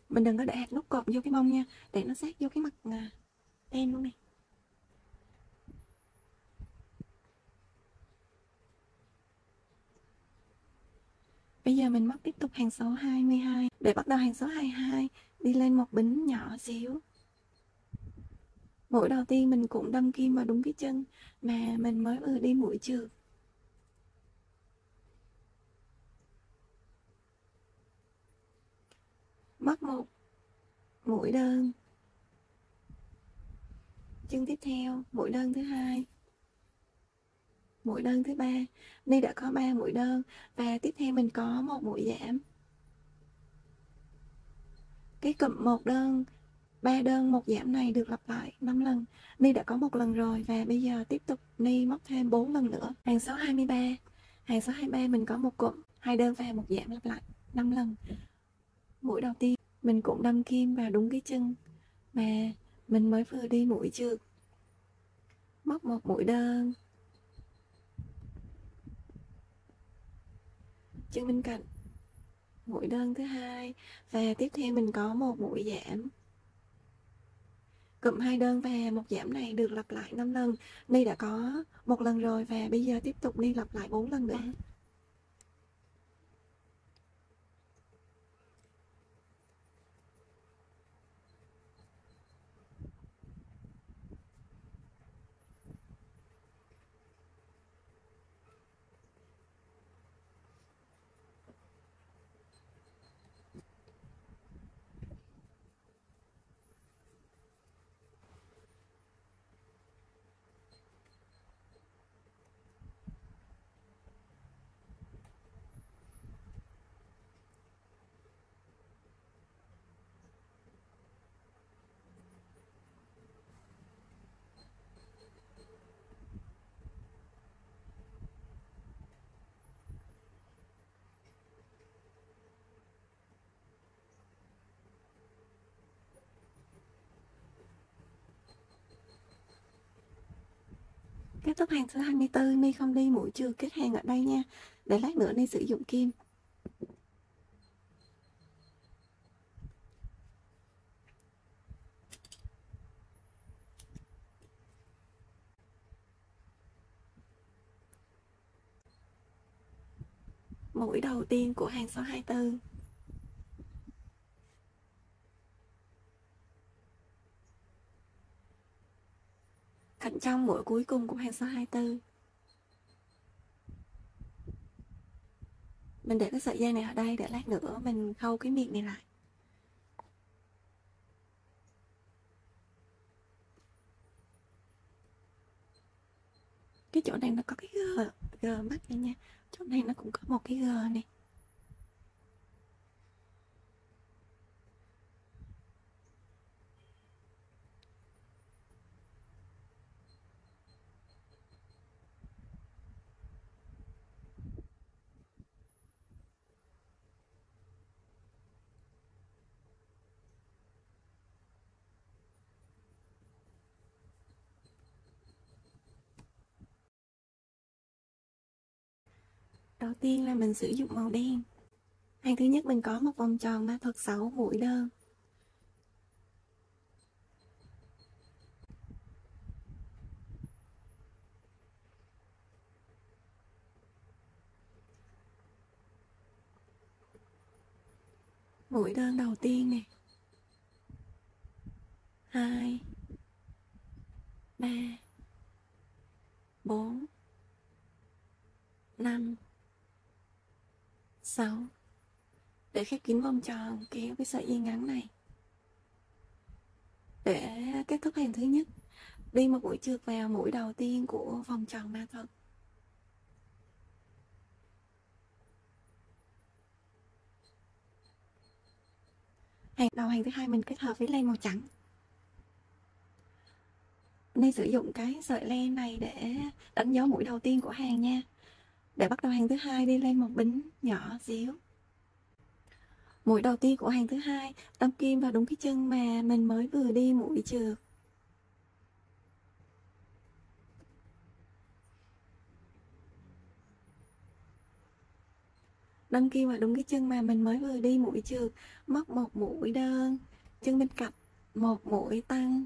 Mình đừng có để hạt nút cộm vô cái bông nha, để nó sát vô cái mặt len luôn này. Bây giờ mình móc tiếp tục hàng số 22. Để bắt đầu hàng số 22, đi lên một bính nhỏ xíu. Mũi đầu tiên mình cũng đâm kim vào đúng cái chân mà mình mới vừa đi mũi trượt. Móc một mũi đơn. Chân tiếp theo, mũi đơn thứ hai, mũi đơn thứ ba. Đây đã có 3 mũi đơn và tiếp theo mình có một mũi giảm. Cái cụm 1 đơn, 3 đơn, 1 giảm này được lặp lại 5 lần. Ni đã có 1 lần rồi và bây giờ tiếp tục Ni móc thêm 4 lần nữa. Hàng số 23. Hàng số 23 mình có một cụm 2 đơn và 1 giảm lặp lại 5 lần. Mũi đầu tiên mình cũng đâm kim vào đúng cái chân mà mình mới vừa đi mũi trượt. Móc một mũi đơn, chân bên cạnh, mũi đơn thứ hai và tiếp theo mình có một mũi giảm. Cụm 2 đơn và 1 giảm này được lặp lại 5 lần. Ni đã có 1 lần rồi và bây giờ tiếp tục Ni lặp lại 4 lần nữa. Kết thúc hàng số 24, Ni không đi mũi chược kết hàng ở đây nha, để lát nữa Ni sử dụng kim. Mũi đầu tiên của hàng số 24. Cạnh trong mũi cuối cùng của hàng số 24. Mình để cái sợi dây này ở đây để lát nữa mình khâu cái miệng này lại. Cái chỗ này nó có cái gờ mắt này nha, chỗ này nó cũng có một cái gờ này. Đầu tiên là mình sử dụng màu đen. Hàng thứ nhất mình có một vòng tròn ma thuật 6 mũi đơn. Mũi đơn đầu tiên nè, 2, 3, 4, 5, 6. Để khép kín vòng tròn, kéo cái sợi dây ngắn này. Để kết thúc hàng thứ nhất, đi một mũi trượt vào mũi đầu tiên của vòng tròn ma thuật. Hàng đầu hàng thứ hai mình kết hợp với len màu trắng. Nên sử dụng cái sợi len này để đánh dấu mũi đầu tiên của hàng nha. Để bắt đầu hàng thứ hai đi lên một bính nhỏ xíu. Mũi đầu tiên của hàng thứ hai, đâm kim vào đúng cái chân mà mình mới vừa đi mũi trượt. Đâm kim vào đúng cái chân mà mình mới vừa đi mũi trượt, móc một mũi đơn, chân bên cạnh một mũi tăng.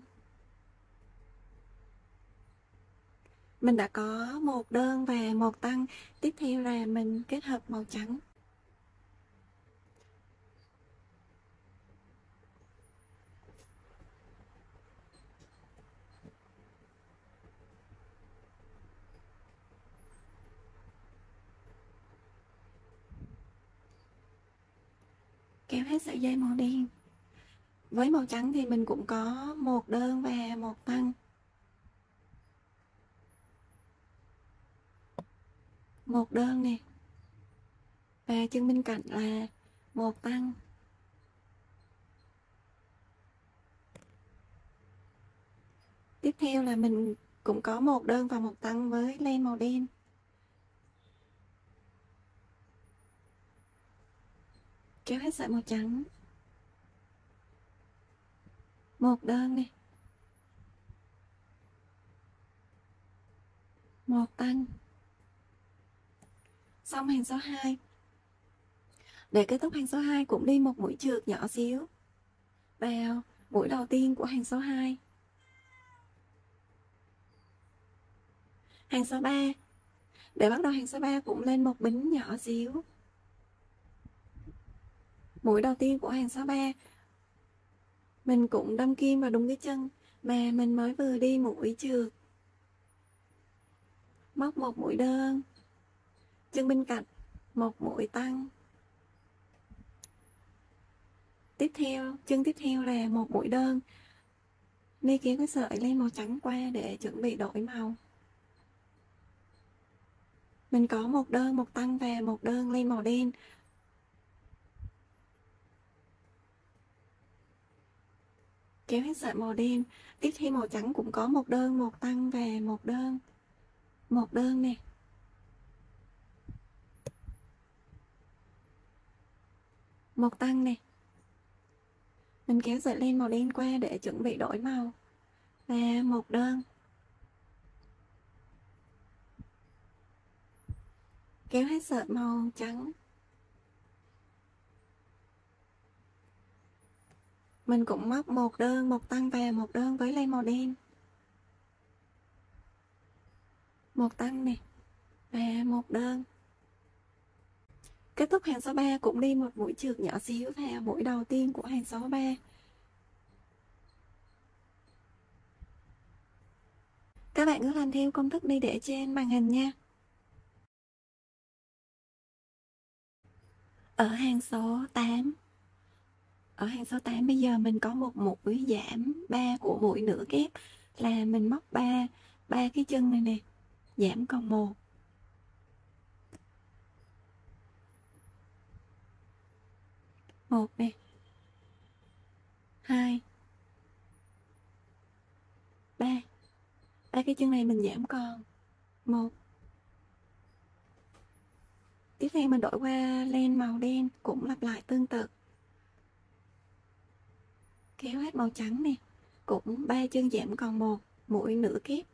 Mình đã có một đơn và một tăng, tiếp theo là mình kết hợp màu trắng. Kéo hết sợi dây màu đen. Với màu trắng thì mình cũng có một đơn và một tăng. Một đơn nè. Và chân bên cạnh là một tăng. Tiếp theo là mình cũng có một đơn và một tăng với len màu đen. Kéo hết sợi màu trắng. Một đơn nè. Một tăng. Xong hàng số 2. Để kết thúc hàng số 2 cũng đi một mũi trượt nhỏ xíu vào mũi đầu tiên của hàng số 2. Hàng số 3. Để bắt đầu hàng số 3 cũng lên một bính nhỏ xíu. Mũi đầu tiên của hàng số 3. Mình cũng đâm kim vào đúng cái chân mà mình mới vừa đi mũi trượt. Móc một mũi đơn. Chân bên cạnh một mũi tăng. Tiếp theo, chân tiếp theo là một mũi đơn. Ni kéo cái sợi len màu trắng qua để chuẩn bị đổi màu. Mình có một đơn, một tăng và một đơn len màu đen. Kéo hết sợi màu đen. Tiếp theo màu trắng cũng có một đơn, một tăng và một đơn. Một đơn nè. Một tăng nè. Mình kéo sợi len màu đen qua để chuẩn bị đổi màu. Và một đơn. Kéo hết sợi màu trắng. Mình cũng móc một đơn, một tăng và một đơn với len màu đen. Một tăng nè và một đơn. Kết thúc hàng số 3 cũng đi một mũi chược nhỏ xíu vào mũi đầu tiên của hàng số 3. Các bạn cứ làm theo công thức đi để trên màn hình nha. Ở hàng số 8, bây giờ mình có một mũi giảm 3 của mũi nửa kép, là mình móc ba cái chân này nè, giảm còn một. Một nè, hai, ba. Ba cái chân này mình giảm còn một. Tiếp theo mình đổi qua len màu đen, cũng lặp lại tương tự. Kéo hết màu trắng nè, cũng ba chân giảm còn một, mũi nửa kép.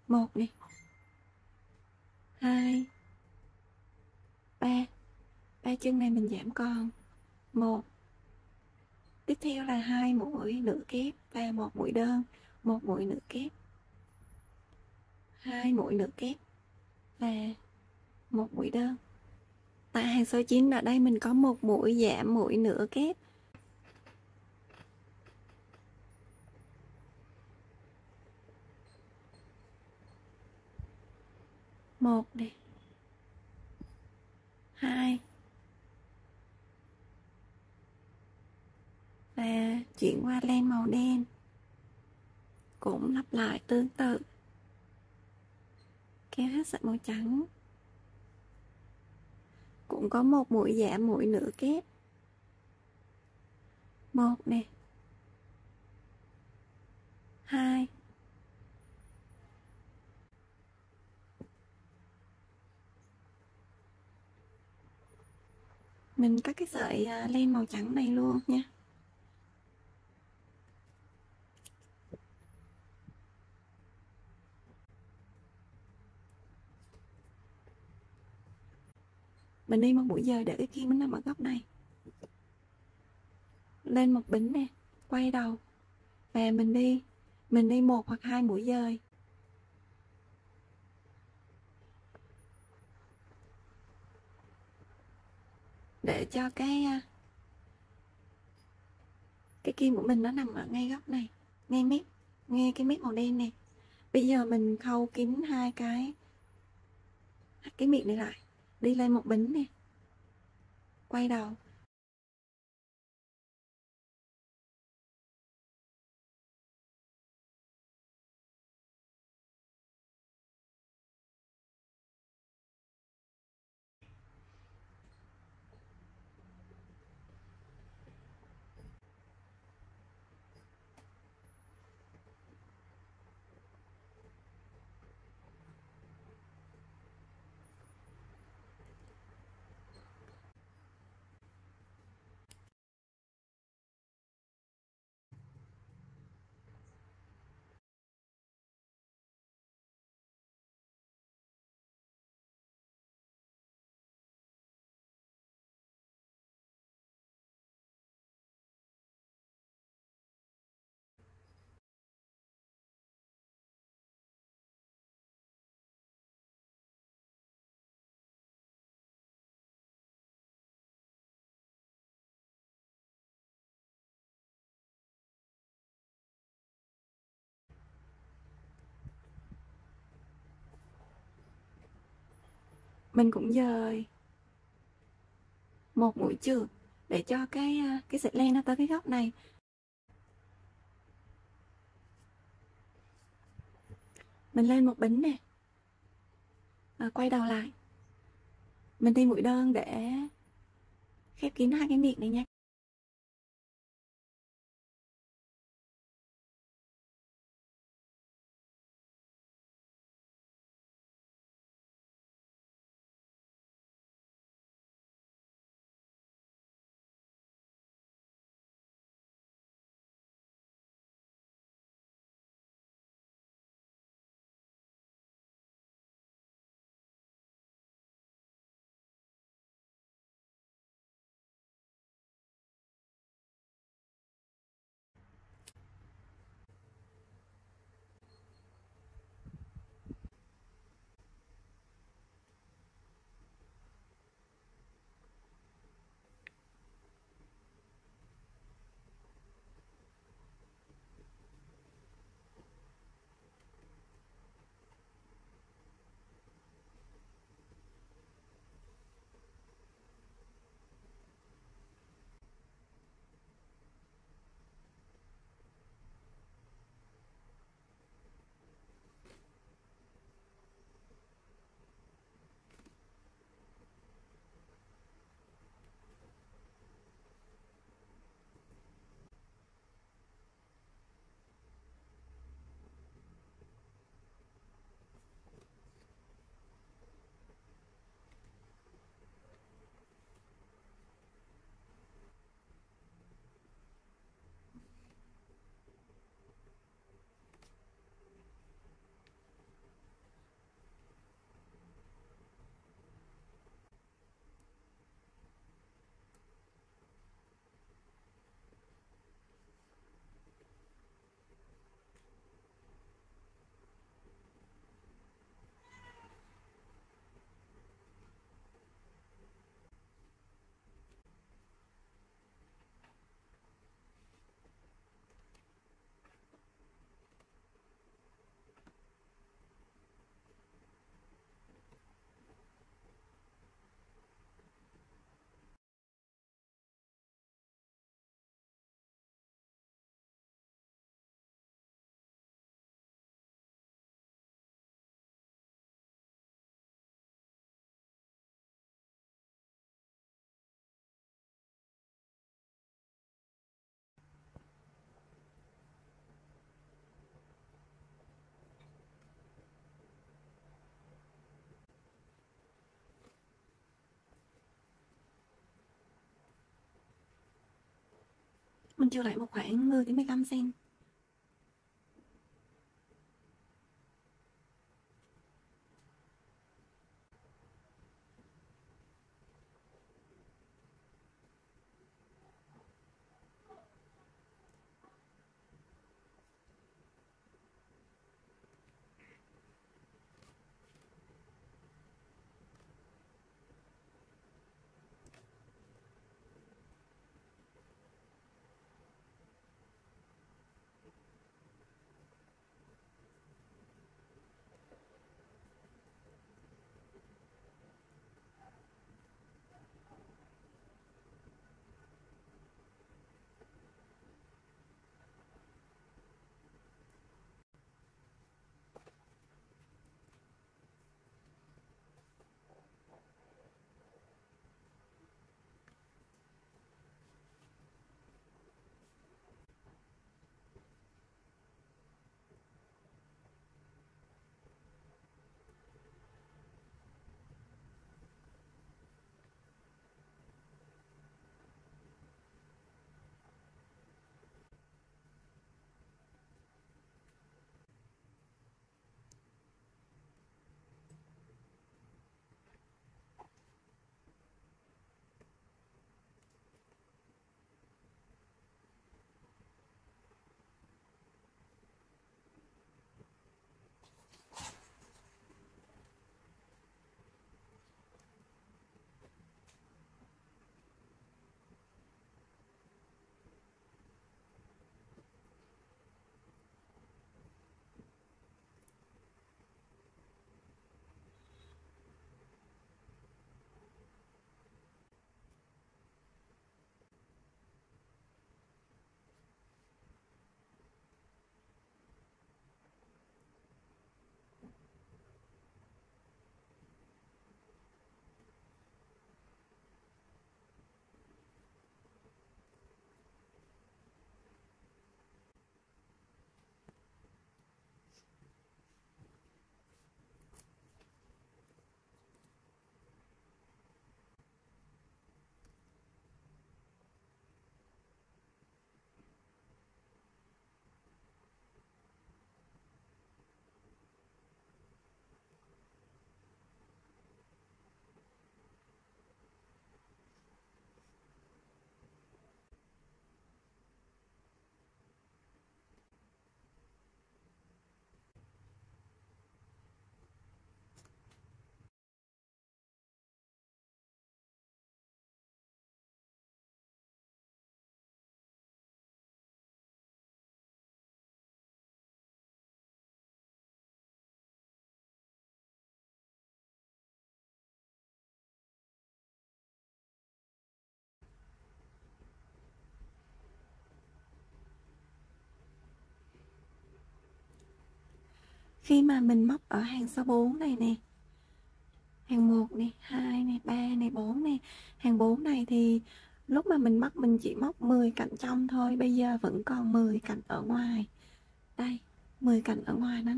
Một nè, hai, ba. Ba chân này mình giảm còn một. Tiếp theo là hai mũi nửa kép và một mũi đơn, một mũi nửa kép, hai mũi nửa kép và một mũi đơn. Tại hàng số 9 ở đây mình có một mũi giảm mũi nửa kép. Một nè, hai, và chuyển qua len màu đen, cũng lặp lại tương tự. Kéo hết sợi màu trắng, cũng có một mũi giảm mũi nửa kép. Một nè, hai, mình cắt cái sợi len màu trắng này luôn nha. Mình đi một mũi dời để cái kim nó nằm ở góc này. Lên một bính nè, quay đầu và mình đi một hoặc hai mũi dời. Để cho cái kim của mình nó nằm ở ngay góc này, ngay cái mép màu đen này. Bây giờ mình khâu kín hai cái miệng này lại, đi lên một bính nè, quay đầu. Mình cũng dời một mũi chược để cho cái sợi len nó tới cái góc này. Mình lên một bính nè, quay đầu lại, mình đi mũi đơn để khép kín hai cái miệng này nha. Mình chừa lại một khoảng 10 đến 15 cm. Khi mà mình móc ở hàng số 4 này nè, hàng 1 này, 2 này, 3 này, 4 này, hàng 4 này thì lúc mà mình móc mình chỉ móc 10 cạnh trong thôi, bây giờ vẫn còn 10 cạnh ở ngoài. Đây, 10 cạnh ở ngoài đó.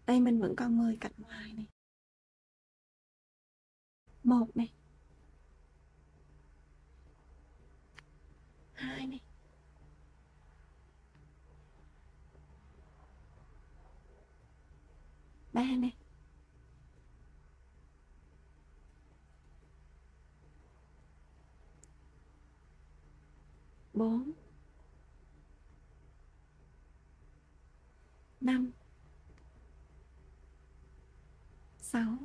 Đây mình vẫn còn 10 cạnh ngoài này. 1 này. 2 này. 3 này. 4 5 6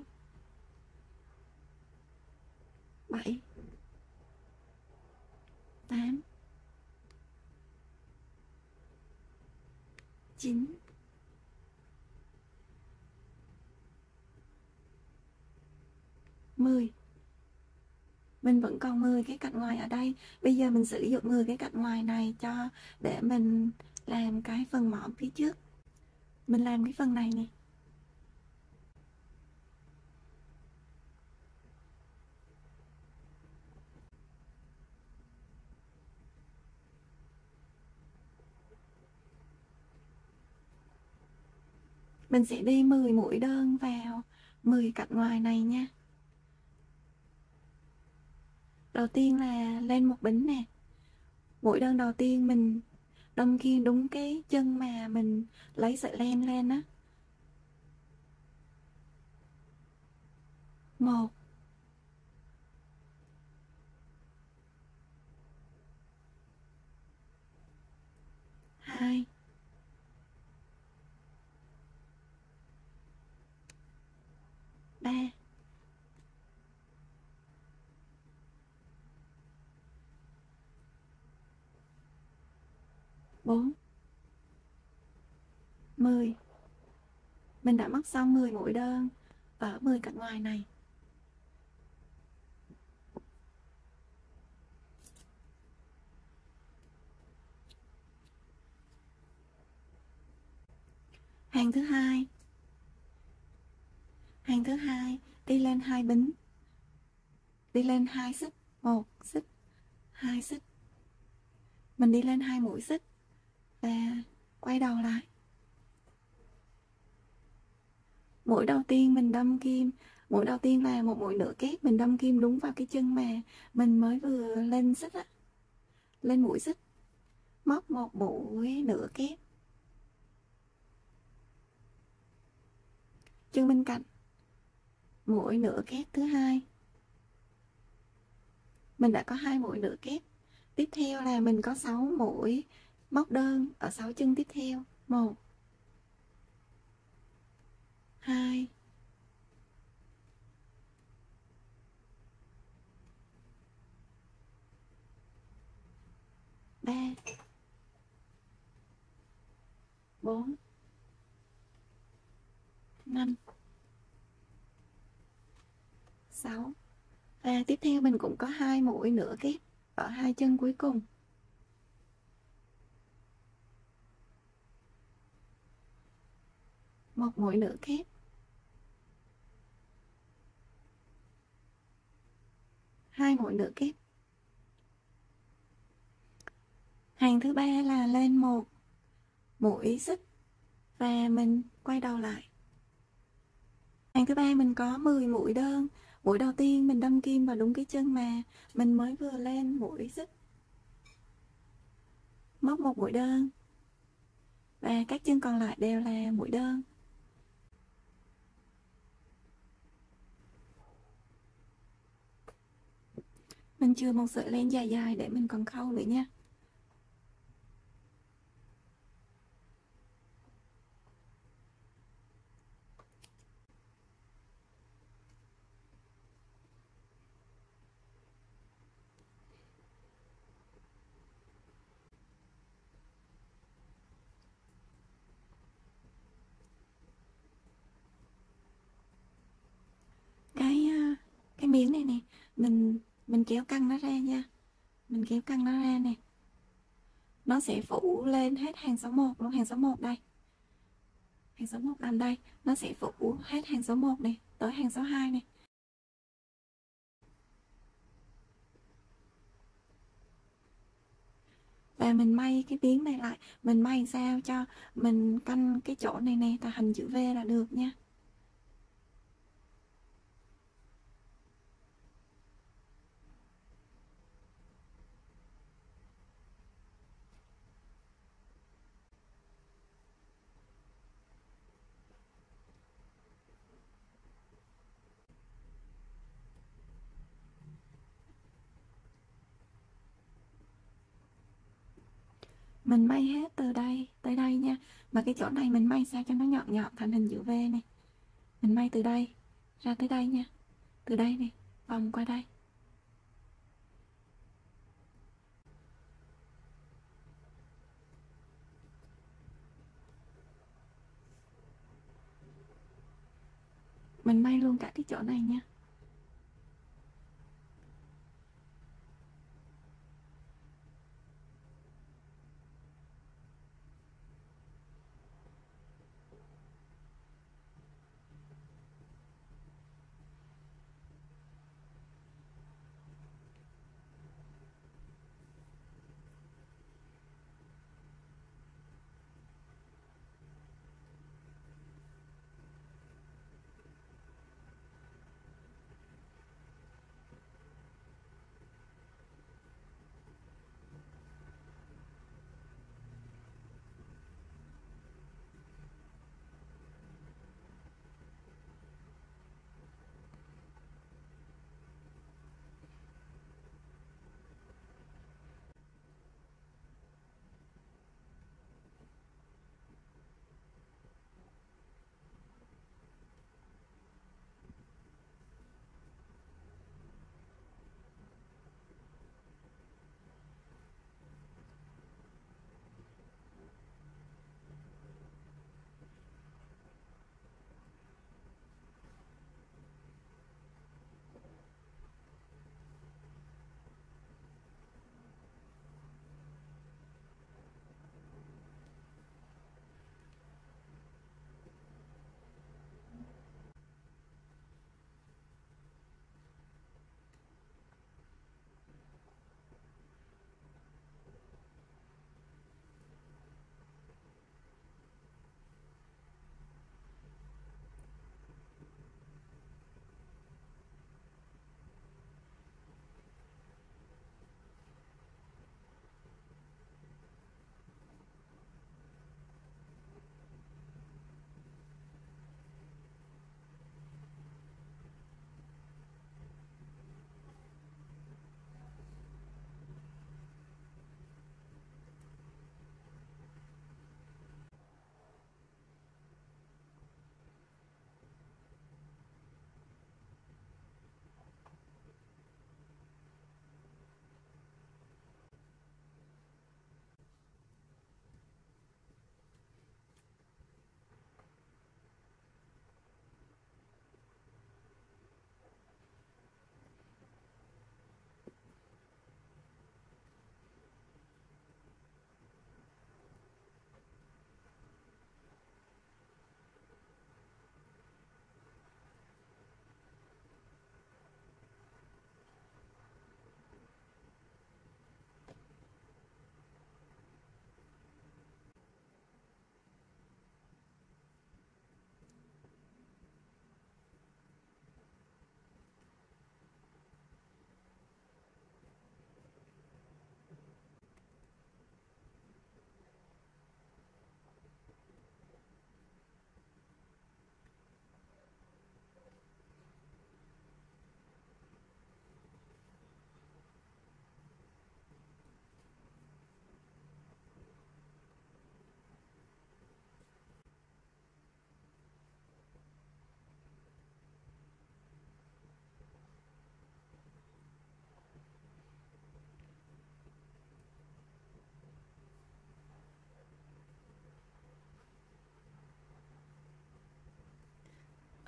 7 8 9 10. Mình vẫn còn 10 cái cạnh ngoài ở đây. Bây giờ mình sử dụng 10 cái cạnh ngoài này để mình làm cái phần mõm phía trước. Mình làm cái phần này nè. Mình sẽ đi 10 mũi đơn vào 10 cạnh ngoài này nha. Đầu tiên là lên một bính nè. Mũi đơn đầu tiên mình đâm kim đúng cái chân mà mình lấy sợi len lên á. 1 2 3 4 10. Mình đã móc xong 10 mũi đơn ở 10 cạnh ngoài này. Hàng thứ hai. Hàng thứ hai đi lên 2 bính. Đi lên 2 xích, 1 xích, 2 xích. Mình đi lên 2 mũi xích và quay đầu lại. Mũi đầu tiên mình đâm kim, mũi đầu tiên là một mũi nửa kép, mình đâm kim đúng vào cái chân mà mình mới vừa lên xích á, lên mũi xích, móc một mũi nửa kép. Chân bên cạnh, mũi nửa kép thứ hai. Mình đã có 2 mũi nửa kép. Tiếp theo là mình có 6 mũi móc đơn ở 6 chân tiếp theo. 1 2 3 4 5 6. Và tiếp theo mình cũng có 2 mũi nửa kép ở 2 chân cuối cùng. Một mũi nửa kép. 2 mũi nửa kép. Hàng thứ ba là lên một mũi xích và mình quay đầu lại. Hàng thứ ba mình có 10 mũi đơn. Mũi đầu tiên mình đâm kim vào đúng cái chân mà mình mới vừa lên mũi xích, móc một mũi đơn và các chân còn lại đều là mũi đơn. Mình chừa một sợi len dài dài để mình còn khâu nữa nha. Cái miếng này nè, mình kéo căng nó ra nha. Mình kéo căng nó ra nè. Nó sẽ phủ lên hết hàng số 1 luôn, hàng số 1 đây. Hàng số 1 nằm đây, nó sẽ phủ hết hàng số 1 này tới hàng số 2 này. Và mình may cái miếng này lại, mình may sao cho mình canh cái chỗ này nè, là hình chữ V là được nha. Mình may hết từ đây tới đây nha. Mà cái chỗ này mình may sao cho nó nhọn nhọn thành hình chữ V này. Mình may từ đây ra tới đây nha. Từ đây này, vòng qua đây. Mình may luôn cả cái chỗ này nha.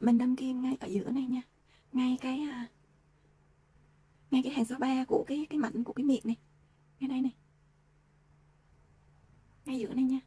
Mình đâm kim ngay ở giữa này nha, ngay ngay cái hàng số 3 của cái mảnh của cái miệng này, ngay đây này, ngay giữa này nha.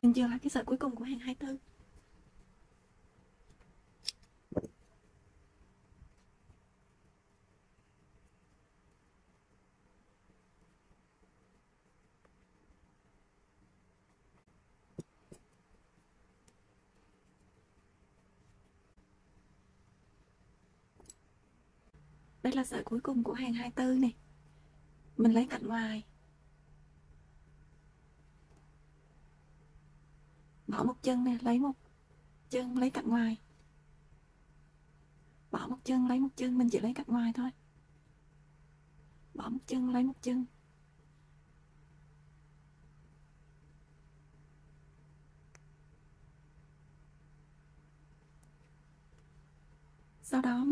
Mình chưa là cái sợi cuối cùng của hàng 24. Đây là sợi cuối cùng của hàng 24 này. Mình lấy cạnh ngoài, bỏ một chân nè, lấy một chân lấy cạnh ngoài, bỏ một chân lấy một chân, mình chỉ lấy cạnh ngoài thôi, bỏ một chân lấy một chân. Sau đó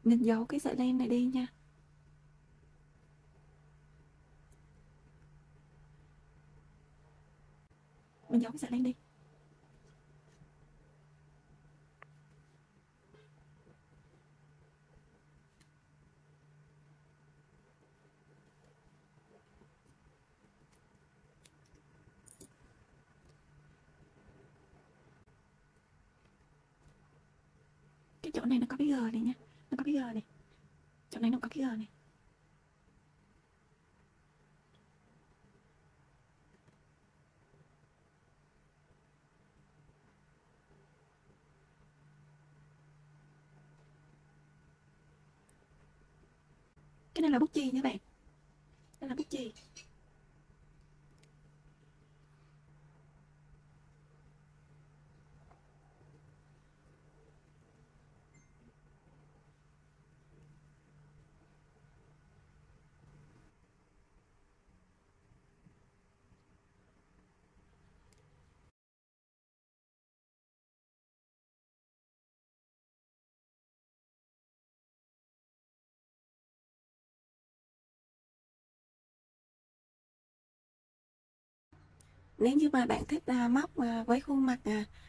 mình giấu cái sợi len này đi nha. Mình giấu cái sợi len đi. Cái chỗ này nó có cái G này nha, nó có cái G này, chỗ này nó có cái G này. Cái này là bút chì nha bạn, đây là bút chì. Nếu như mà bạn thích móc với khuôn mặt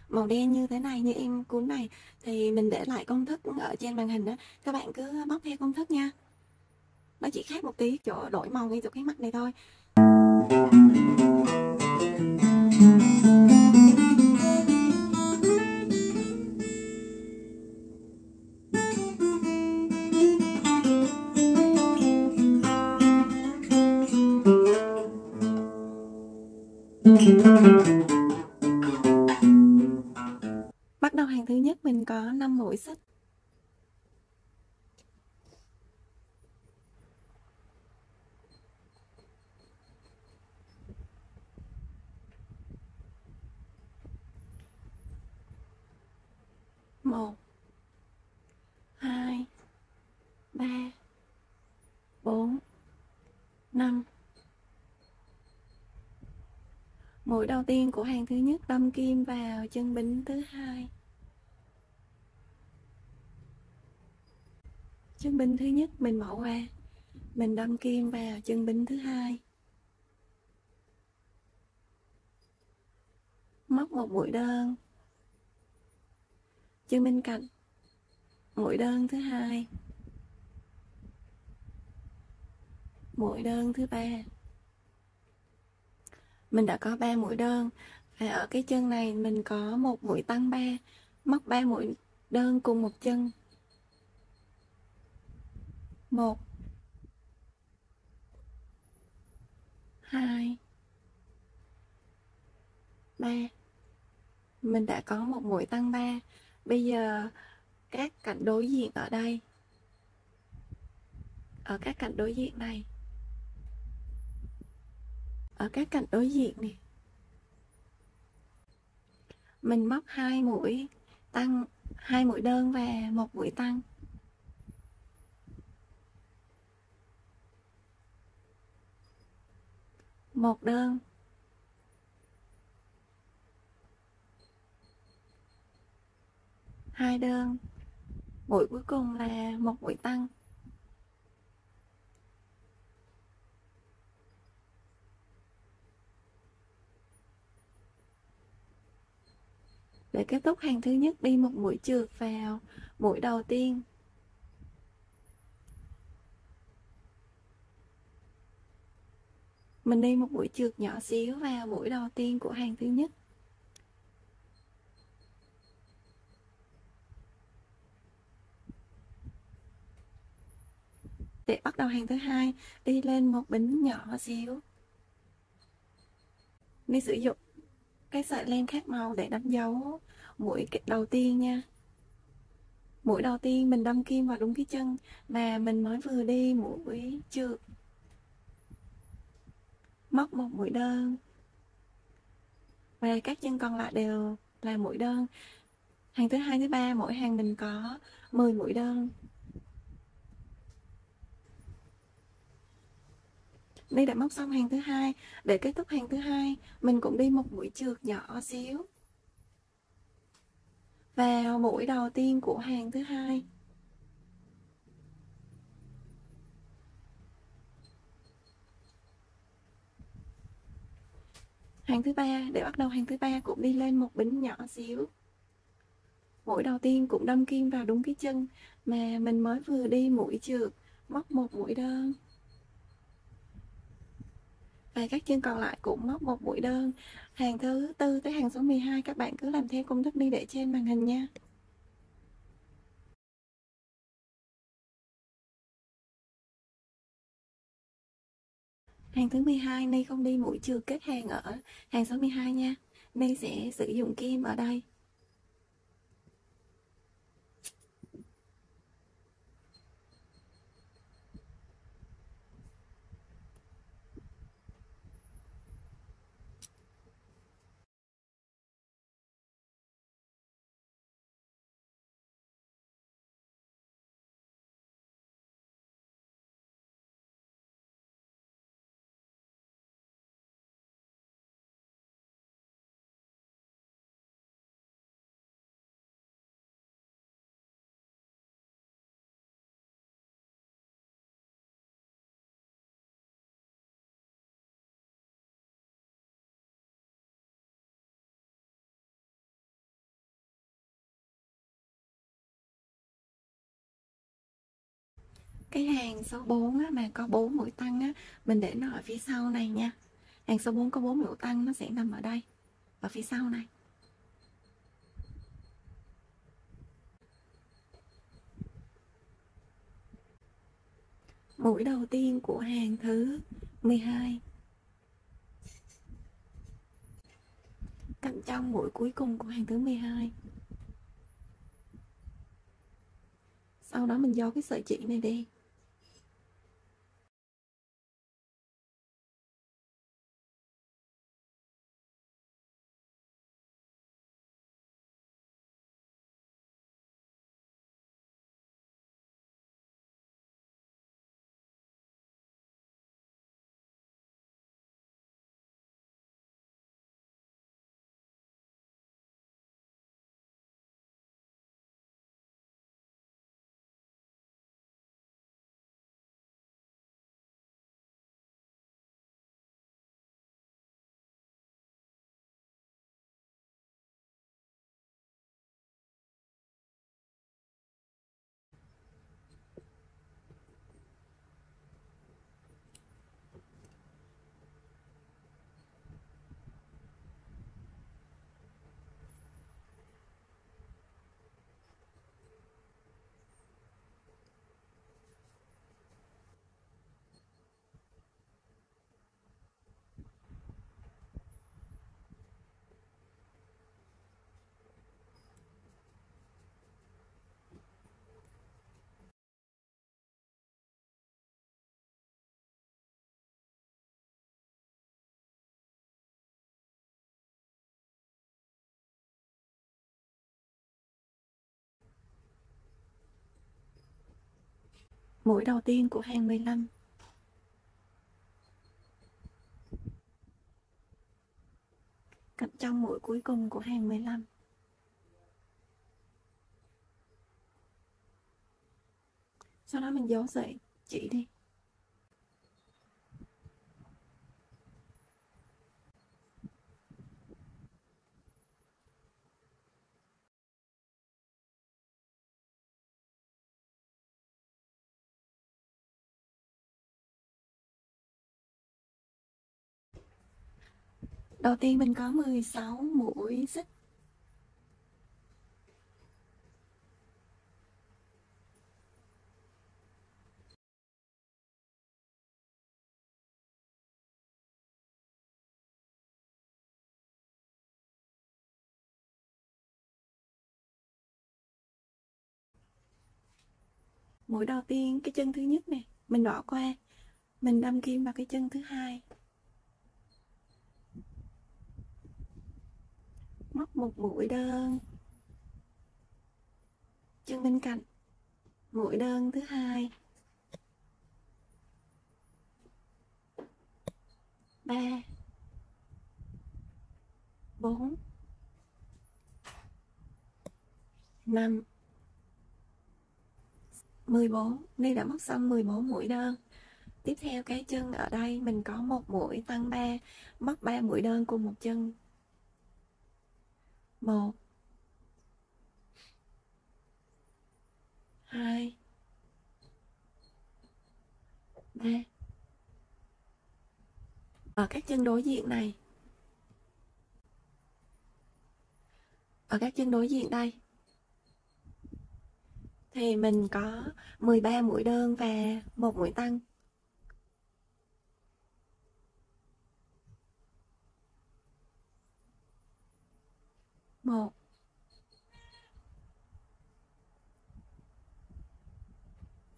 màu đen như thế này, như em cuốn này, thì mình để lại công thức ở trên màn hình đó, các bạn cứ móc theo công thức nha. Nó chỉ khác một tí chỗ đổi màu ngay chỗ cái mặt này thôi. Bắt đầu hàng thứ nhất mình có 5 mũi xích. Một, hai, ba, bốn, năm. Mũi đầu tiên của hàng thứ nhất đâm kim vào chân bính thứ hai. Chân bính thứ nhất mình bỏ qua, mình đâm kim vào chân bính thứ hai, móc một mũi đơn, chân bên cạnh, mũi đơn thứ hai, mũi đơn thứ ba. Mình đã có 3 mũi đơn, và ở cái chân này mình có một mũi tăng 3, móc 3 mũi đơn cùng một chân. 1, 2, 3. Mình đã có một mũi tăng 3. Bây giờ các cạnh đối diện ở đây, ở các cạnh đối diện này, ở các cạnh đối diện này, mình móc 2 mũi tăng, 2 mũi đơn và một mũi tăng. Một đơn, hai đơn, mũi cuối cùng là một mũi tăng. Để kết thúc hàng thứ nhất, đi một mũi trượt vào mũi đầu tiên. Mình đi một mũi trượt nhỏ xíu vào mũi đầu tiên của hàng thứ nhất. Để bắt đầu hàng thứ hai, đi lên một bính nhỏ xíu. Đi sử dụng cái sợi len khác màu để đánh dấu mũi đầu tiên nha. Mũi đầu tiên mình đâm kim vào đúng cái chân mà mình mới vừa đi mũi trượt, móc một mũi đơn, và các chân còn lại đều là mũi đơn. Hàng thứ hai, thứ ba, mỗi hàng mình có 10 mũi đơn. Đây đã móc xong hàng thứ hai. Để kết thúc hàng thứ hai, mình cũng đi một mũi trượt nhỏ xíu vào mũi đầu tiên của hàng thứ hai. Hàng thứ ba, để bắt đầu hàng thứ ba cũng đi lên một bính nhỏ xíu. Mũi đầu tiên cũng đâm kim vào đúng cái chân mà mình mới vừa đi mũi trượt, móc một mũi đơn. Và các chân còn lại cũng móc một mũi đơn. Hàng thứ tư tới hàng số 12 các bạn cứ làm theo công thức đi để trên màn hình nha. Hàng thứ 12 Ni không đi mũi trượt kết hàng ở hàng số 12 nha. Ni sẽ sử dụng kim ở đây. Cái hàng số 4 á, mà có 4 mũi tăng á, mình để nó ở phía sau này nha. Hàng số 4 có 4 mũi tăng, nó sẽ nằm ở đây, ở phía sau này. Mũi đầu tiên của hàng thứ 12, cạnh trong mũi cuối cùng của hàng thứ 12. Sau đó mình giấu cái sợi chỉ này đi. Mũi đầu tiên của hàng 15, cạnh trong mũi cuối cùng của hàng 15. Sau đó mình giấu sợi chỉ đi. Đầu tiên mình có 16 mũi xích. Mũi đầu tiên, cái chân thứ nhất này, mình bỏ qua. Mình đâm kim vào cái chân thứ hai. Móc một mũi đơn. Chân bên cạnh. Mũi đơn thứ hai. 3 4 5 14. Ni đã móc xong 14 mũi đơn. Tiếp theo cái chân ở đây mình có một mũi tăng 3, móc 3 mũi đơn cùng một chân. 1 2 3. Ở các chân đối diện này, ở các chân đối diện đây thì mình có 13 mũi đơn và một mũi tăng. 1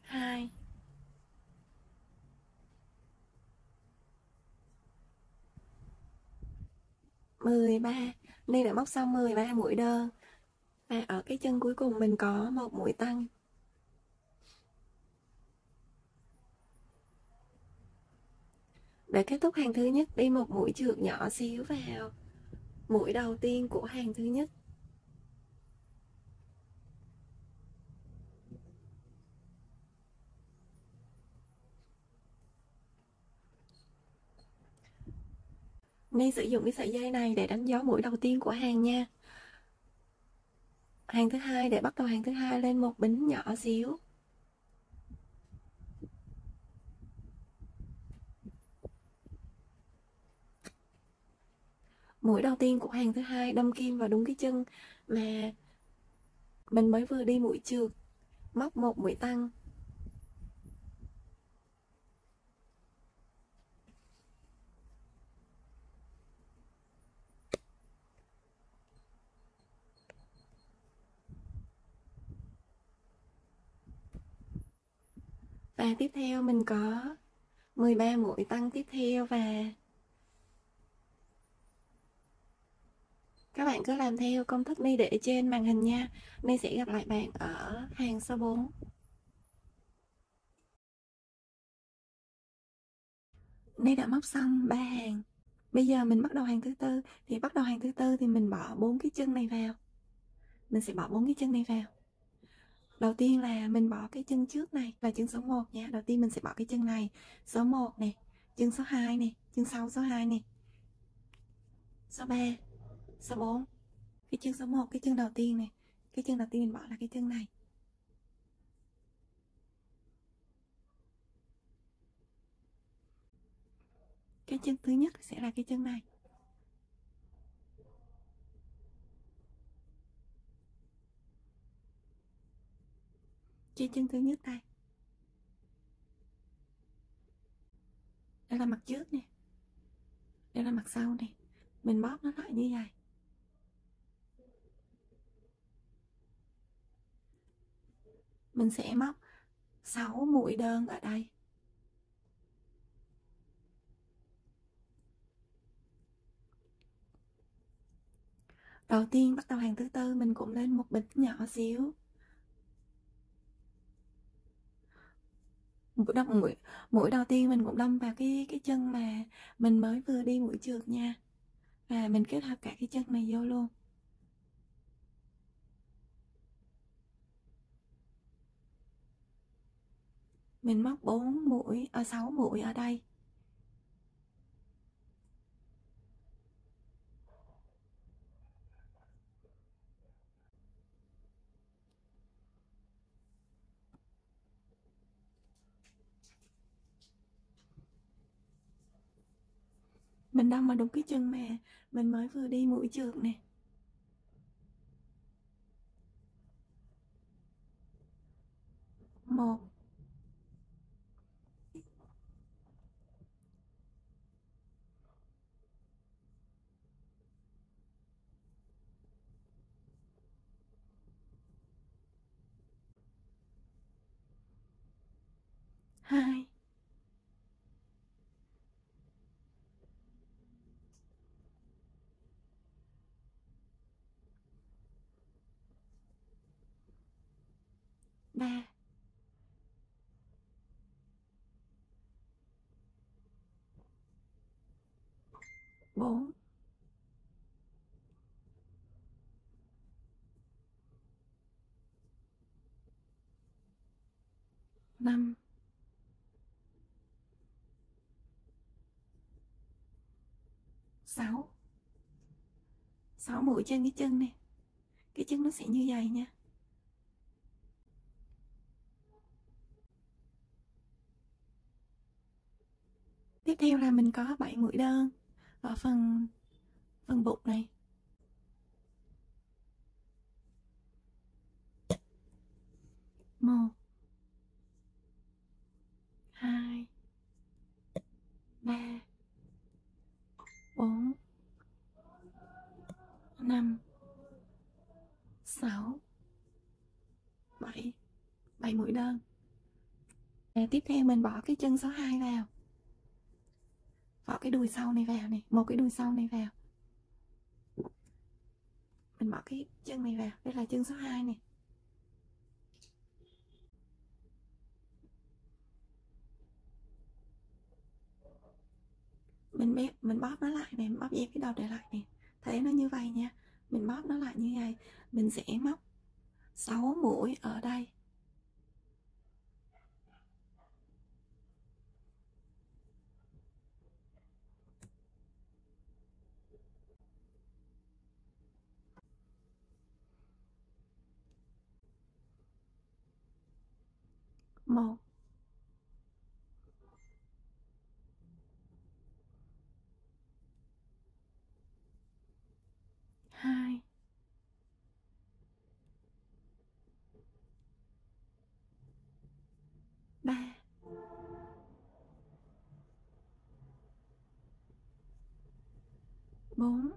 2 13. Ni đã móc xong 13 mũi đơn và ở cái chân cuối cùng mình có một mũi tăng. Để kết thúc hàng thứ nhất, đi một mũi trượt nhỏ xíu vào mũi đầu tiên của hàng thứ nhất. Ni sử dụng cái sợi dây này để đánh dấu mũi đầu tiên của hàng nha. Hàng thứ hai, để bắt đầu hàng thứ hai lên một bính nhỏ xíu. Mũi đầu tiên của hàng thứ hai đâm kim vào đúng cái chân mà mình mới vừa đi mũi trượt, móc một mũi tăng. Và tiếp theo mình có 13 mũi tăng tiếp theo, và các bạn cứ làm theo công thức Ni để trên màn hình nha. Ni sẽ gặp lại bạn ở hàng số 4. Ni đã móc xong 3 hàng. Bây giờ mình bắt đầu hàng thứ tư. Thì bắt đầu hàng thứ tư thì mình bỏ 4 cái chân này vào. Mình sẽ bỏ 4 cái chân này vào. Đầu tiên là mình bỏ cái chân trước này là chân số 1 nha. Đầu tiên mình sẽ bỏ cái chân này, số 1 này, chân số 2 này, chân sau số 2 này, số 3, số 4. Cái chân số 1, cái chân đầu tiên này. Cái chân đầu tiên mình bỏ là cái chân này. Cái chân thứ nhất sẽ là cái chân này. Cái chân thứ nhất đây. Đây là mặt trước nè. Đây là mặt sau nè. Mình bóp nó lại như vậy. Mình sẽ móc 6 mũi đơn ở đây. Đầu tiên bắt đầu hàng thứ tư mình cũng lên một bịch nhỏ xíu. Mũi đầu tiên mình cũng đâm vào cái chân mà mình mới vừa đi mũi trượt nha. Và mình kết hợp cả cái chân này vô luôn. Mình móc 4 mũi, 6 mũi ở đây. Mình đâm vào đúng cái chân mà mình mới vừa đi mũi trượt nè. Một, hai, ba, 4, 5, 6. 6 mũi trên cái chân này. Cái chân nó sẽ như vậy nha. Tiếp theo là mình có 7 mũi đơn ở phần bụng này. 1, 2, 3, 4, 5, 6, 7. 7 mũi đơn. Tiếp theo mình bỏ cái chân số 2 vào. Bỏ cái đùi sau này vào này, một cái đùi sau này vào. Mình bỏ cái chân này vào, đây là chân số 2 này. Mình bóp nó lại này, bóp ép cái đầu để lại này. Thấy nó như vậy nha. Mình bóp nó lại như vậy. Mình sẽ móc 6 mũi ở đây. Một, 2, 3, 4,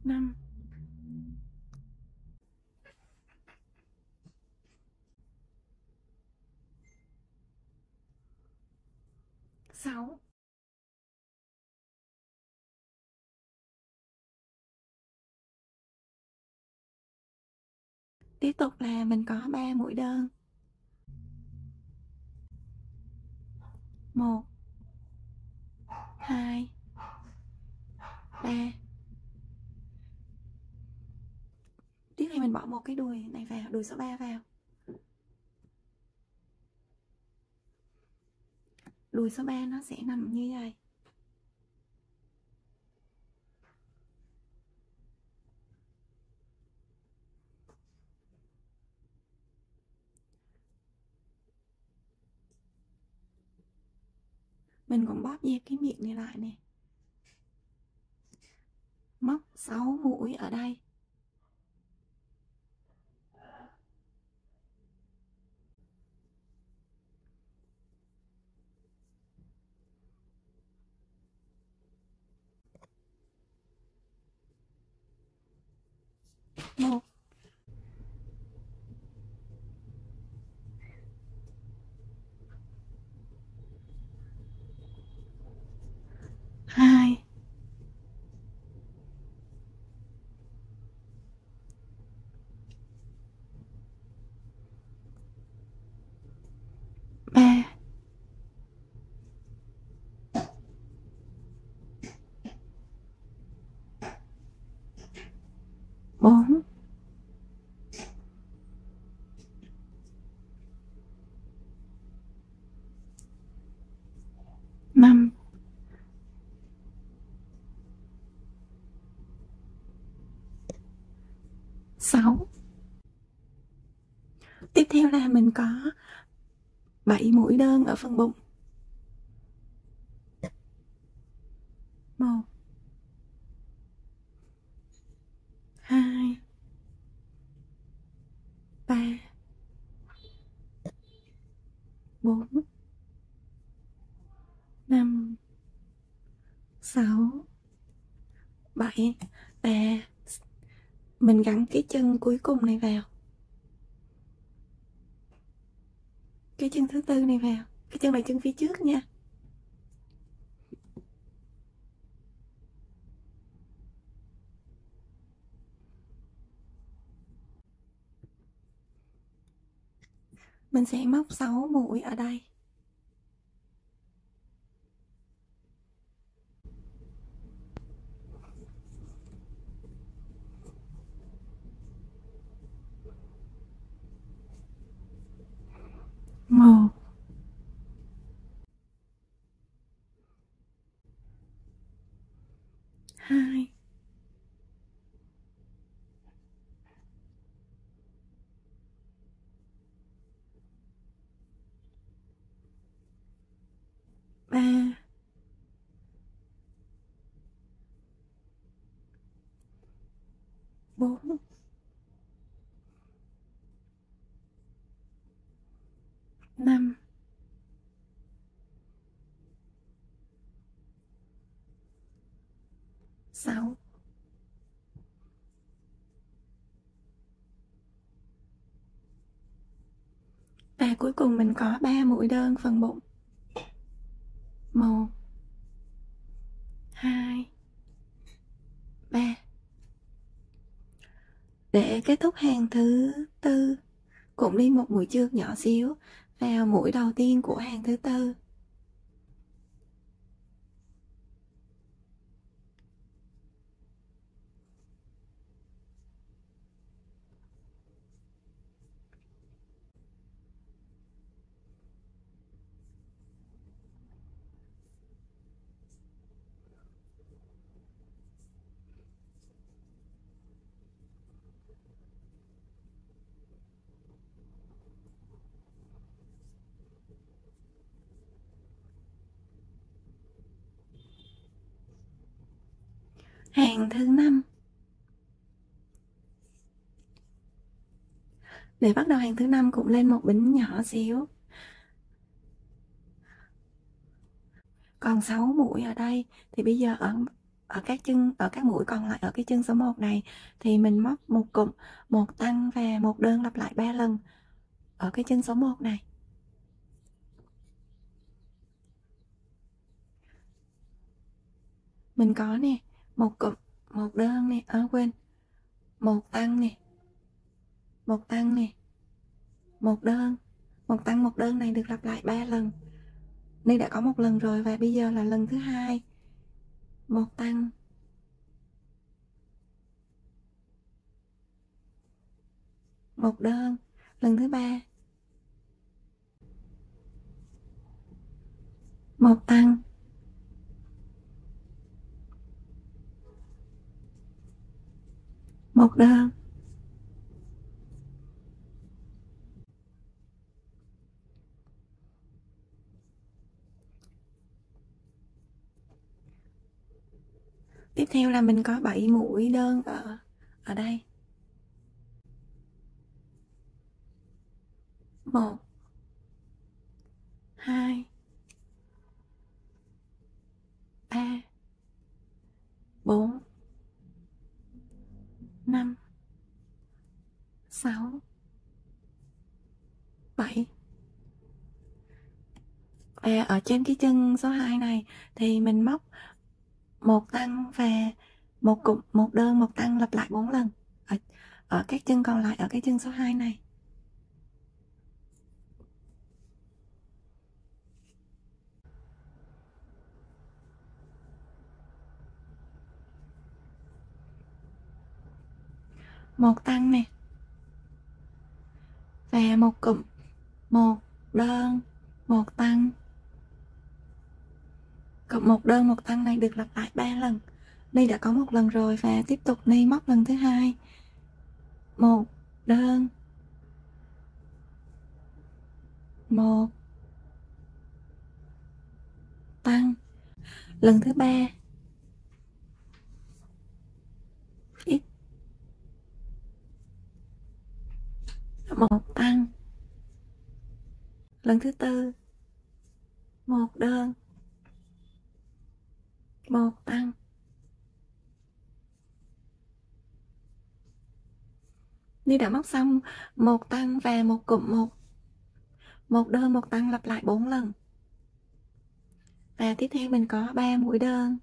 5, 6. Tiếp tục là mình có 3 mũi đơn. 1, 2, 3. Tiếp theo mình bỏ một cái đùi này vào, đùi số 3 vào. Đùi số 3 nó sẽ nằm như vậy. Mình cũng bóp dẹp cái miệng này lại nè. Móc 6 mũi ở đây. Một, 2, 3, 4, 5, 6. Tiếp theo là mình có 7 mũi đơn ở phần bụng. 1, 2, 3, 4, 5, 6, 7. Và mình gắn cái chân cuối cùng này vào. Cái chân thứ tư này vào. Cái chân này chân phía trước nha. Mình sẽ móc 6 mũi ở đây. Một, 2, 3, 4, 5, 6. Và cuối cùng mình có 3 mũi đơn phần bụng. 1, 2, 3. Để kết thúc hàng thứ tư, cũng đi một mũi chược nhỏ xíu vào mũi đầu tiên của hàng thứ tư. Hàng thứ 5. Để bắt đầu hàng thứ 5 cũng lên một bính nhỏ xíu. Còn 6 mũi ở đây thì bây giờ ở các mũi còn lại ở cái chân số 1 này thì mình móc một cụm, một tăng và một đơn lặp lại 3 lần ở cái chân số 1 này. Mình có nè, một cụm, một đơn nè, quên, một tăng nè, một tăng nè, một đơn, một tăng một đơn này được lặp lại 3 lần. Đây đã có một lần rồi và bây giờ là lần thứ 2. Một tăng, một đơn, lần thứ 3. Một tăng, một đơn. Tiếp theo là mình có 7 mũi đơn ở đây. 1 2 3 4 5 6 7. Và ở trên cái chân số 2 này thì mình móc một tăng và một cụm, một đơn, một tăng lặp lại 4 lần ở các chân còn lại ở cái chân số 2 này. Một tăng nè và một cụm, một đơn, một tăng, cụm, một đơn, một tăng này được lặp lại 3 lần. Đây đã có một lần rồi và tiếp tục Ni móc lần thứ 2. Một đơn, một tăng, lần thứ 3. Ít, một tăng, lần thứ 4. Một đơn, một tăng. Ni đã móc xong một tăng và một cụm, một đơn, một tăng lặp lại 4 lần. Và tiếp theo mình có 3 mũi đơn.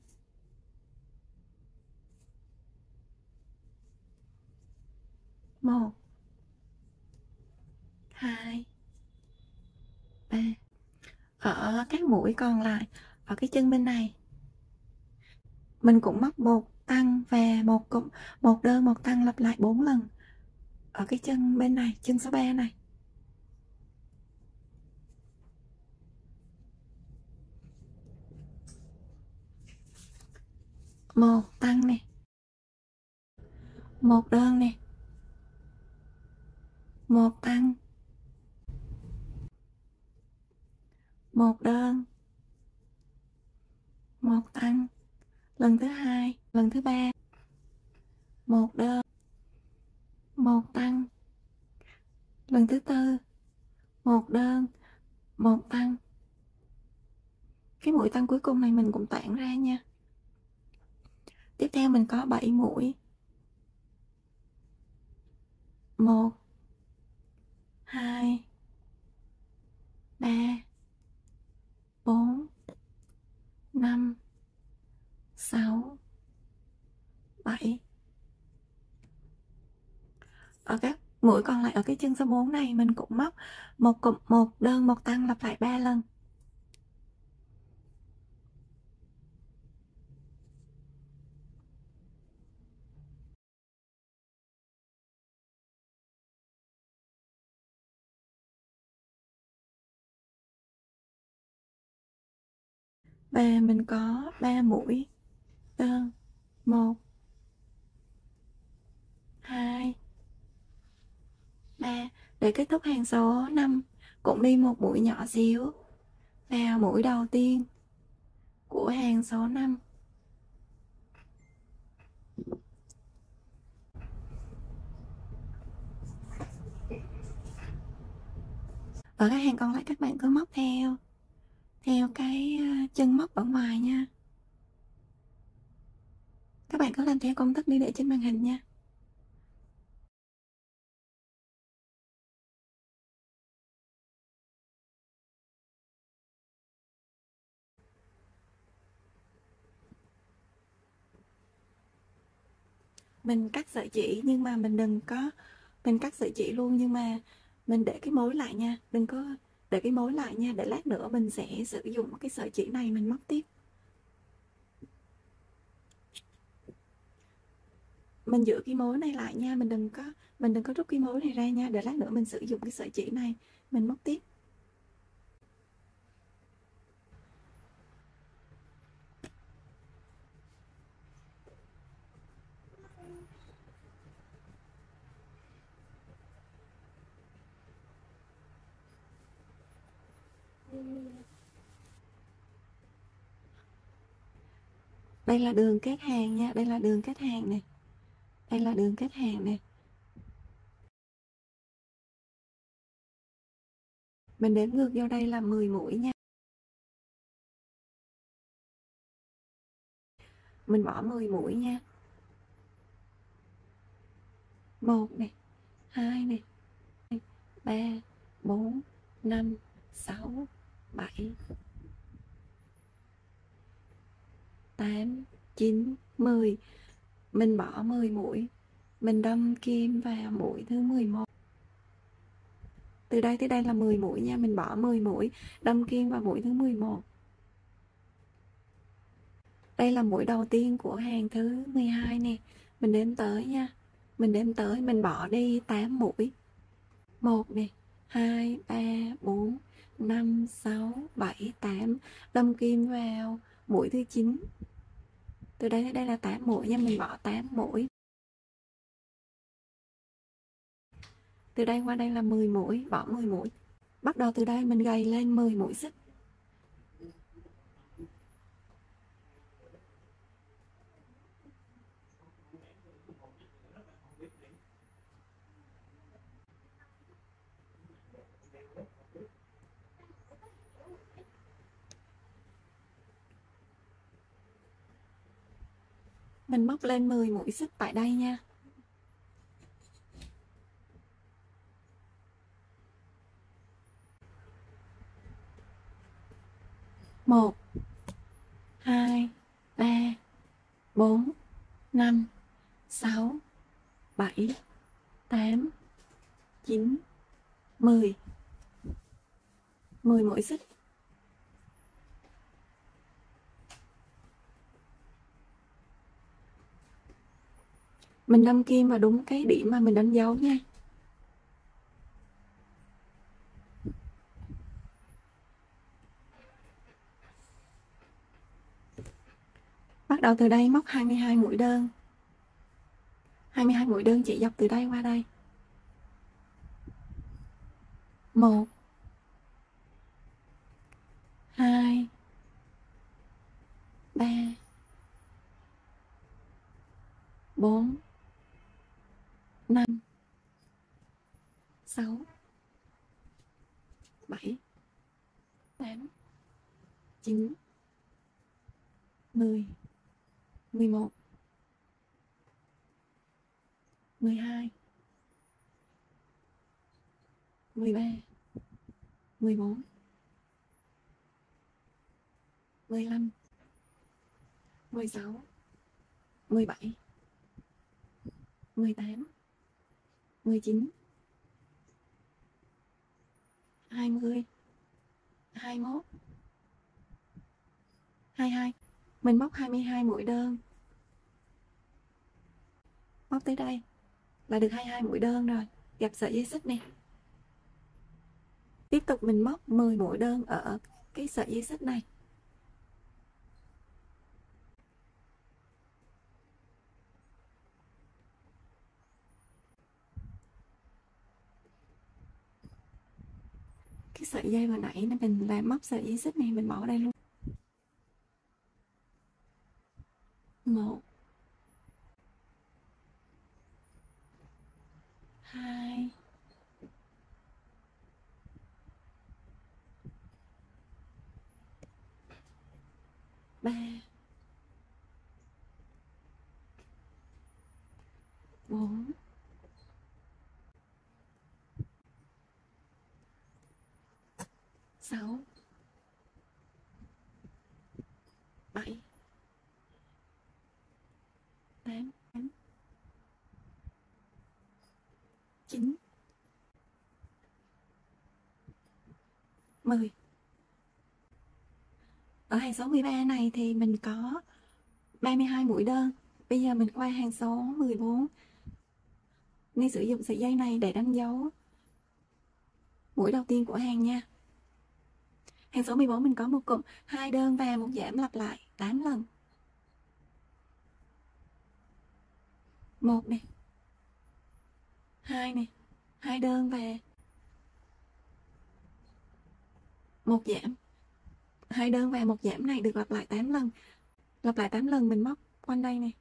1 2 3. Ở các mũi còn lại ở cái chân bên này mình cũng móc một tăng và một cụm, một đơn, một tăng lặp lại 4 lần ở cái chân bên này, chân số 3 này. Một tăng nè, một đơn nè, một tăng, một đơn, một tăng, lần thứ 2, lần thứ 3. Một đơn, một tăng, lần thứ 4. Một đơn, một tăng. Cái mũi tăng cuối cùng này mình cũng tản ra nha. Tiếp theo mình có 7 mũi. 1 2 3 4 5 6 7. Ở các mũi còn lại ở cái chân số 4 này mình cũng móc một cụm, một đơn, một tăng lặp lại 3 lần. Và mình có 3 mũi đơn. 1 2 3. Để kết thúc hàng số 5 cũng đi một mũi nhỏ xíu vào mũi đầu tiên của hàng số 5. Ở cái hàng còn lại các bạn cứ móc theo cái chân móc ở ngoài nha. Các bạn cứ làm theo công thức đi để trên màn hình nha. Mình cắt sợi chỉ nhưng mà mình cắt sợi chỉ luôn, nhưng mà mình để cái mối lại nha, đừng có để cái mối lại nha, để lát nữa mình sẽ sử dụng cái sợi chỉ này mình móc tiếp. Mình giữ cái mối này lại nha, mình đừng có rút cái mối này ra nha, để lát nữa mình sử dụng cái sợi chỉ này mình móc tiếp. Đây là đường kết hàng nha, đây là đường kết hàng này, đây là đường kết hàng này. Mình đếm ngược vô đây là 10 mũi nha. Mình bỏ 10 mũi nha. 1 này, 2 này, 3, 4, 5, 6, 7, 8, 9, 10. Mình bỏ 10 mũi. Mình đâm kim vào mũi thứ 11. Từ đây tới đây là 10 mũi nha, mình bỏ 10 mũi, đâm kim vào mũi thứ 11. Đây là mũi đầu tiên của hàng thứ 12 nè. Mình đếm tới nha. Mình đếm tới, mình bỏ đi 8 mũi. 1 nè, 2, 3, 4, 5, 6, 7, 8. Đâm kim vào mũi thứ 9. Từ đây tới đây là 8 mũi nha, mình bỏ 8 mũi. Từ đây qua đây là 10 mũi, bỏ 10 mũi. Bắt đầu từ đây mình gầy lên 10 mũi xích. Mình móc lên 10 mũi xích tại đây nha. Một, 2, 3, 4, 5, 6, 7, 8, 9, 10. 10 mũi xích. Mình đâm kim vào đúng cái điểm mà mình đánh dấu nha. Bắt đầu từ đây móc 22 mũi đơn. 22 mũi đơn chỉ dọc từ đây qua đây. 1, 2, 3, 4, 5, 6, 7, 8, 9, 10, 11, 12, 13, 14, 15, 16, 17, 18, 19, 20, 21, 22. Mình móc 22 mũi đơn. Móc tới đây là được 22 mũi đơn rồi. Gặp sợi dây xích nè. Tiếp tục mình móc 10 mũi đơn ở cái sợi dây xích này. Cái sợi dây vừa nãy mình làm móc sợi dây xích này mình bỏ ở đây luôn. 1, 2, 3 4 6 7 8 9 10. Ở hàng số 13 này thì mình có 32 mũi đơn. Bây giờ mình qua hàng số 14. Nên sử dụng sợi dây này để đánh dấu mũi đầu tiên của hàng nha. Hàng số 14 mình có một cụm 2 đơn và một giảm lặp lại 8 lần. 1 này, 2 này, 2 đơn và một giảm. 2 đơn và một giảm này được lặp lại 8 lần. Lặp lại 8 lần mình móc quanh đây này.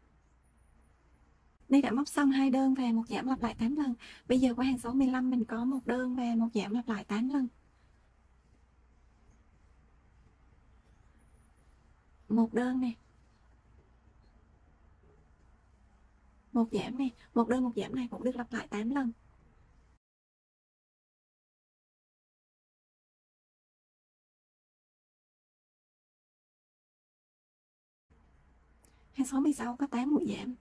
Đây đã móc xong 2 đơn và một giảm lặp lại 8 lần. Bây giờ qua hàng số 15 mình có một đơn và một giảm lặp lại 8 lần. Một đơn này, một giảm này, một đơn một giảm này cũng được lặp lại 8 lần. Hàng số 16 có 8 mũi giảm.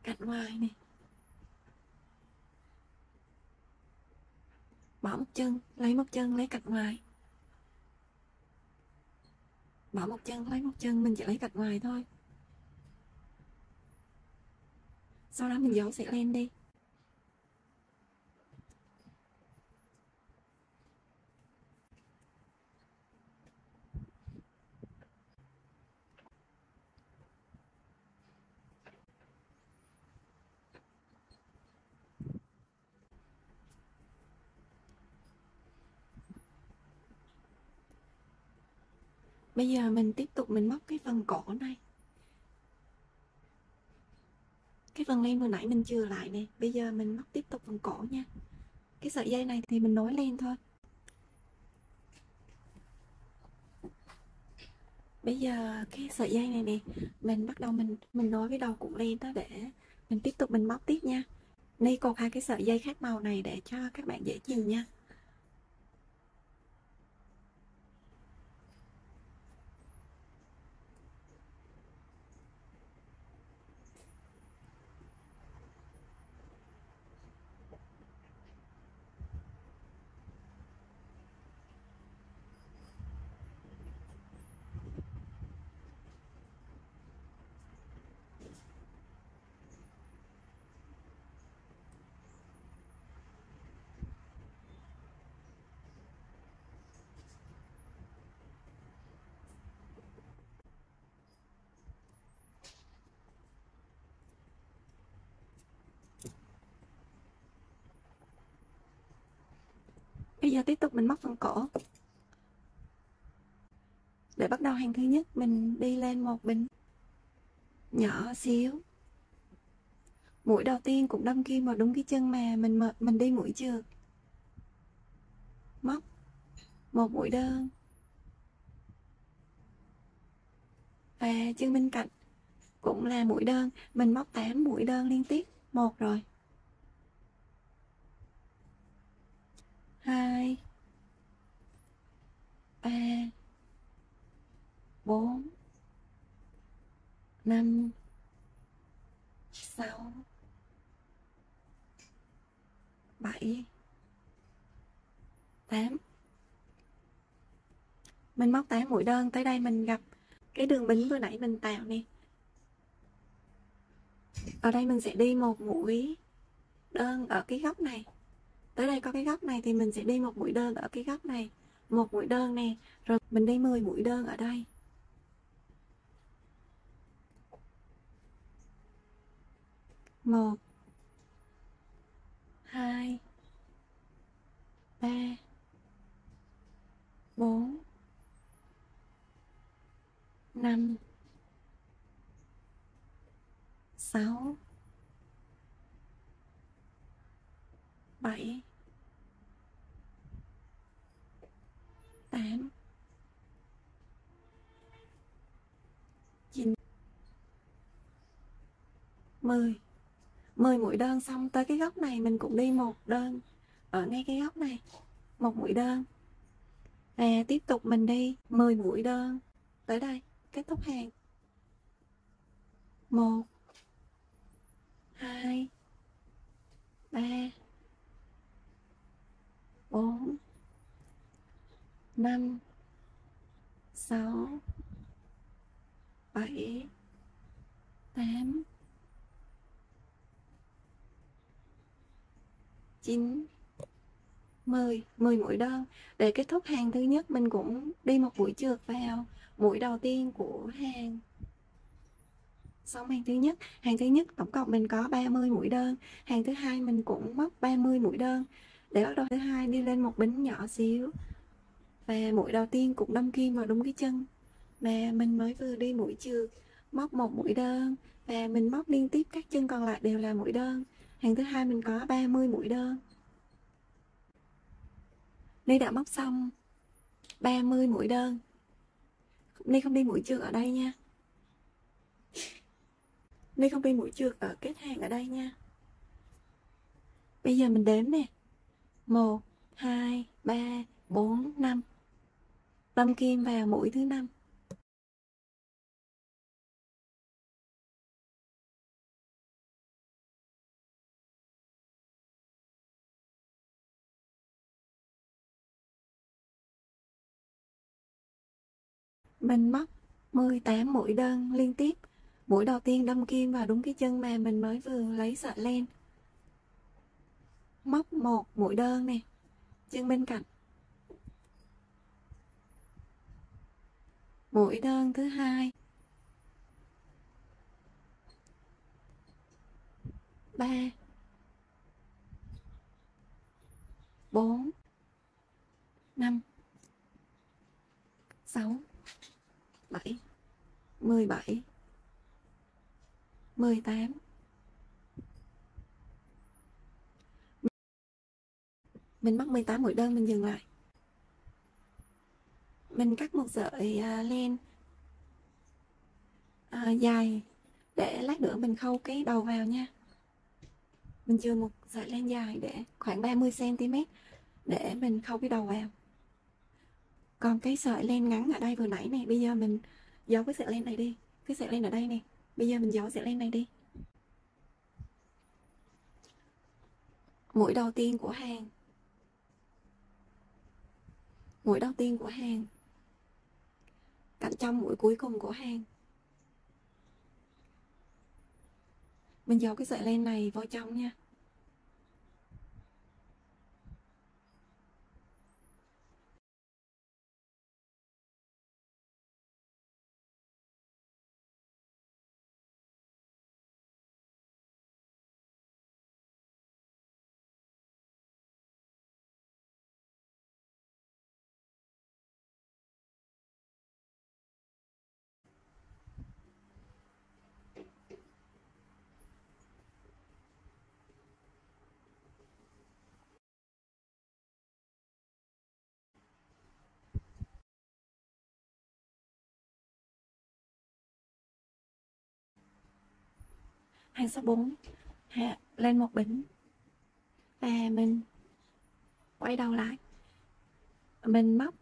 Cạnh ngoài này, bỏ một chân, lấy một chân, lấy cạnh ngoài. Bỏ một chân, lấy một chân, mình chỉ lấy cạnh ngoài thôi. Sau đó mình giấu sợi len đi. Bây giờ mình tiếp tục mình móc cái phần cổ này. Cái phần len vừa nãy mình chừa lại nè. Bây giờ mình móc tiếp tục phần cổ nha. Cái sợi dây này thì mình nối len thôi. Bây giờ cái sợi dây này nè, mình bắt đầu mình nối với đầu cuộn len đó để mình tiếp tục mình móc tiếp nha. Ni cột hai cái sợi dây khác màu này để cho các bạn dễ nhìn nha. Bây giờ tiếp tục mình móc phần cổ. Để bắt đầu hàng thứ nhất mình đi lên một bình nhỏ xíu. Mũi đầu tiên cũng đâm kim vào đúng cái chân mà mình đi mũi chược. Móc một mũi đơn và chân bên cạnh cũng là mũi đơn. Mình móc 8 mũi đơn liên tiếp. 1 rồi, 2 3 4 5 6 7 8. Mình móc 8 mũi đơn. Tới đây mình gặp cái đường bính vừa nãy mình tạo nè. Ở đây mình sẽ đi một mũi đơn ở cái góc này. Tới đây có cái góc này thì mình sẽ đi một mũi đơn ở cái góc này. Một mũi đơn nè. Rồi mình đi 10 mũi đơn ở đây. 1 2 3 4 5 6 7 8 9 10 10 mũi đơn. Xong tới cái góc này mình cũng đi một đơn ở ngay cái góc này, một mũi đơn, và tiếp tục mình đi 10 mũi đơn tới đây, kết thúc hàng. 1 2 3 4 5 6 7 8 9 10 mũi đơn. Để kết thúc hàng thứ nhất mình cũng đi một mũi trượt vào mũi đầu tiên của hàng. Xong hàng thứ nhất tổng cộng mình có 30 mũi đơn. Hàng thứ hai mình cũng móc 30 mũi đơn. Để bắt đầu thứ hai đi lên một bính nhỏ xíu, và mũi đầu tiên cũng đâm kim vào đúng cái chân mà mình mới vừa đi mũi trượt, móc một mũi đơn và mình móc liên tiếp các chân còn lại đều là mũi đơn. Hàng thứ hai mình có 30 mũi đơn. Ly đã móc xong 30 mũi đơn. Ly không đi mũi trượt ở đây nha. Ly không đi mũi trượt ở kết hàng ở đây nha. Bây giờ mình đếm nè. 1 2 3 4 5. Đâm kim vào mũi thứ 5. Mình móc 18 mũi đơn liên tiếp. Mũi đầu tiên đâm kim vào đúng cái chân mà mình mới vừa lấy sợi len. Móc một mũi đơn nè, chân bên cạnh. Mũi đơn thứ hai. 3 4 5 6 7 17 18. Mình móc 18 mũi đơn, mình dừng lại. Mình cắt một sợi len dài để lát nữa mình khâu cái đầu vào nha. Mình chừa một sợi len dài để khoảng 30 cm để mình khâu cái đầu vào. Còn cái sợi len ngắn ở đây vừa nãy này, bây giờ mình giấu cái sợi len này đi. Cái sợi len ở đây nè, bây giờ mình giấu sợi len này đi. Mũi đầu tiên của hàng. Mũi đầu tiên của hàng. Cạnh trong mũi cuối cùng của hàng. Mình giấu cái sợi len này vào trong nha. Hàng số 4 hạ lên một bính và mình quay đầu lại. Mình móc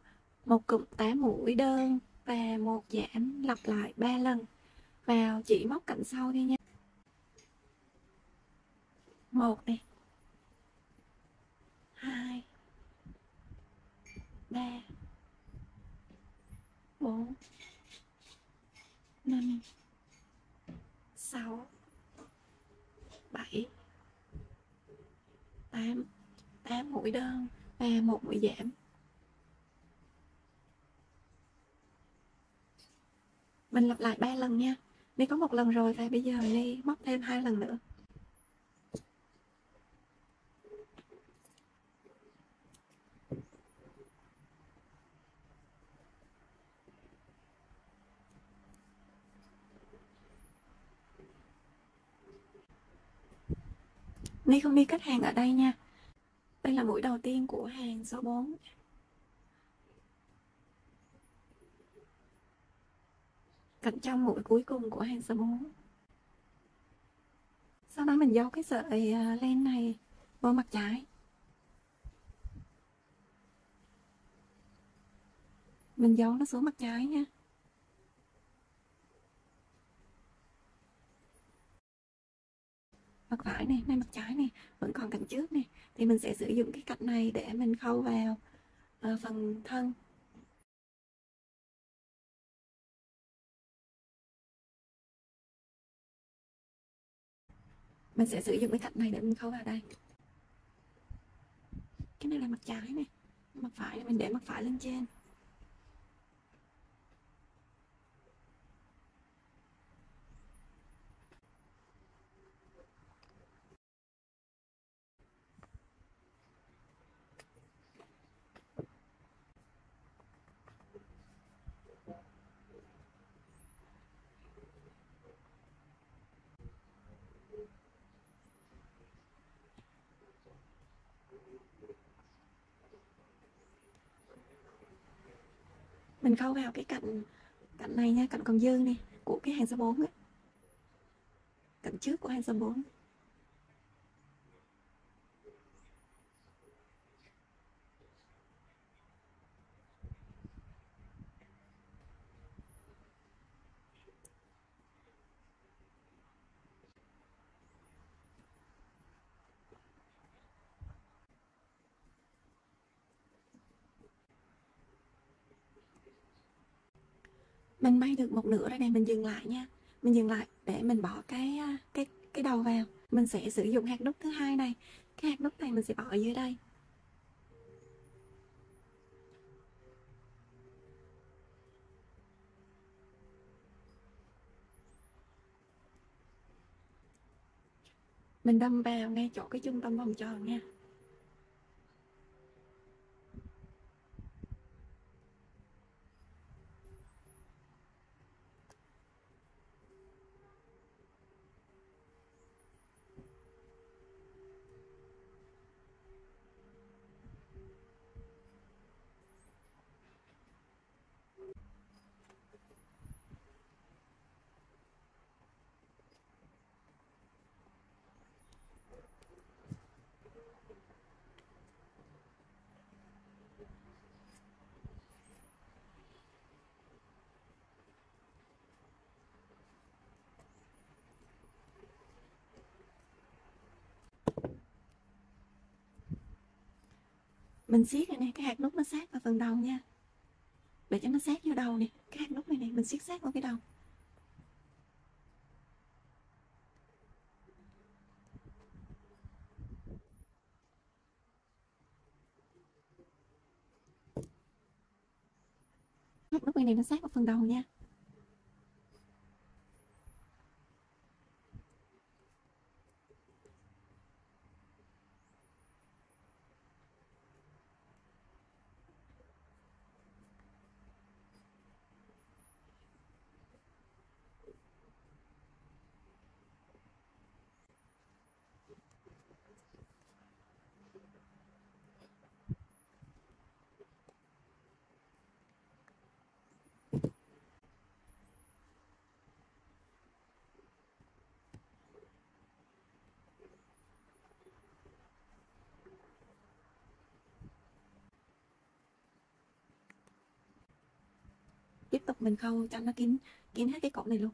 một cụm 8 mũi đơn và một giảm lặp lại 3 lần vào chỉ móc cạnh sau thôi nha. 1 này, 2 3 4 5 6 7 8 mũi đơn và một mũi giảm. Mình lặp lại 3 lần nha. Ly có một lần rồi và bây giờ Ly móc thêm 2 lần nữa. Ni không đi cắt hàng ở đây nha. Đây là mũi đầu tiên của hàng số 4. Cạnh trong mũi cuối cùng của hàng số 4. Sau đó mình giấu cái sợi len này vô mặt trái. Mình giấu nó xuống mặt trái nha. Mặt phải này, đây mặt trái này, vẫn còn cạnh trước này. Thì mình sẽ sử dụng cái cạnh này để mình khâu vào phần thân. Mình sẽ sử dụng cái cạnh này để mình khâu vào đây. Cái này là mặt trái này, mặt phải mình để mặt phải lên trên. Mình khâu vào cái cạnh này nha, cạnh còn dư này của cái hàng số 4 á, cạnh trước của hàng số 4. Mình may được một nửa đây này, mình dừng lại nha. Mình dừng lại để mình bỏ cái đầu vào. Mình sẽ sử dụng hạt đúc thứ hai này. Cái hạt đúc này mình sẽ bỏ ở dưới đây. Mình đâm vào ngay chỗ cái trung tâm vòng tròn nha. Mình siết này nè, cái hạt đúc nó sát vào phần đầu nha, để cho nó sát vô đầu nè. Cái hạt đúc này nè, mình siết sát vào cái đầu. Hạt đúc này nó sát vào phần đầu nha. Tiếp tục mình khâu cho nó kín hết cái cổ này luôn.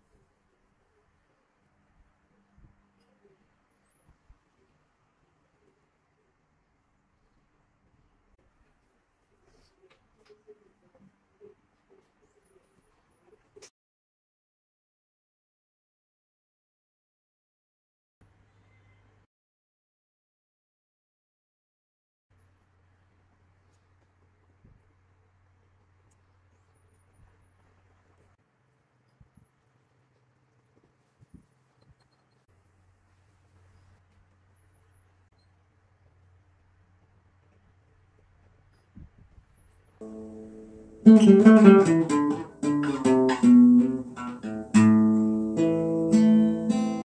Thank you.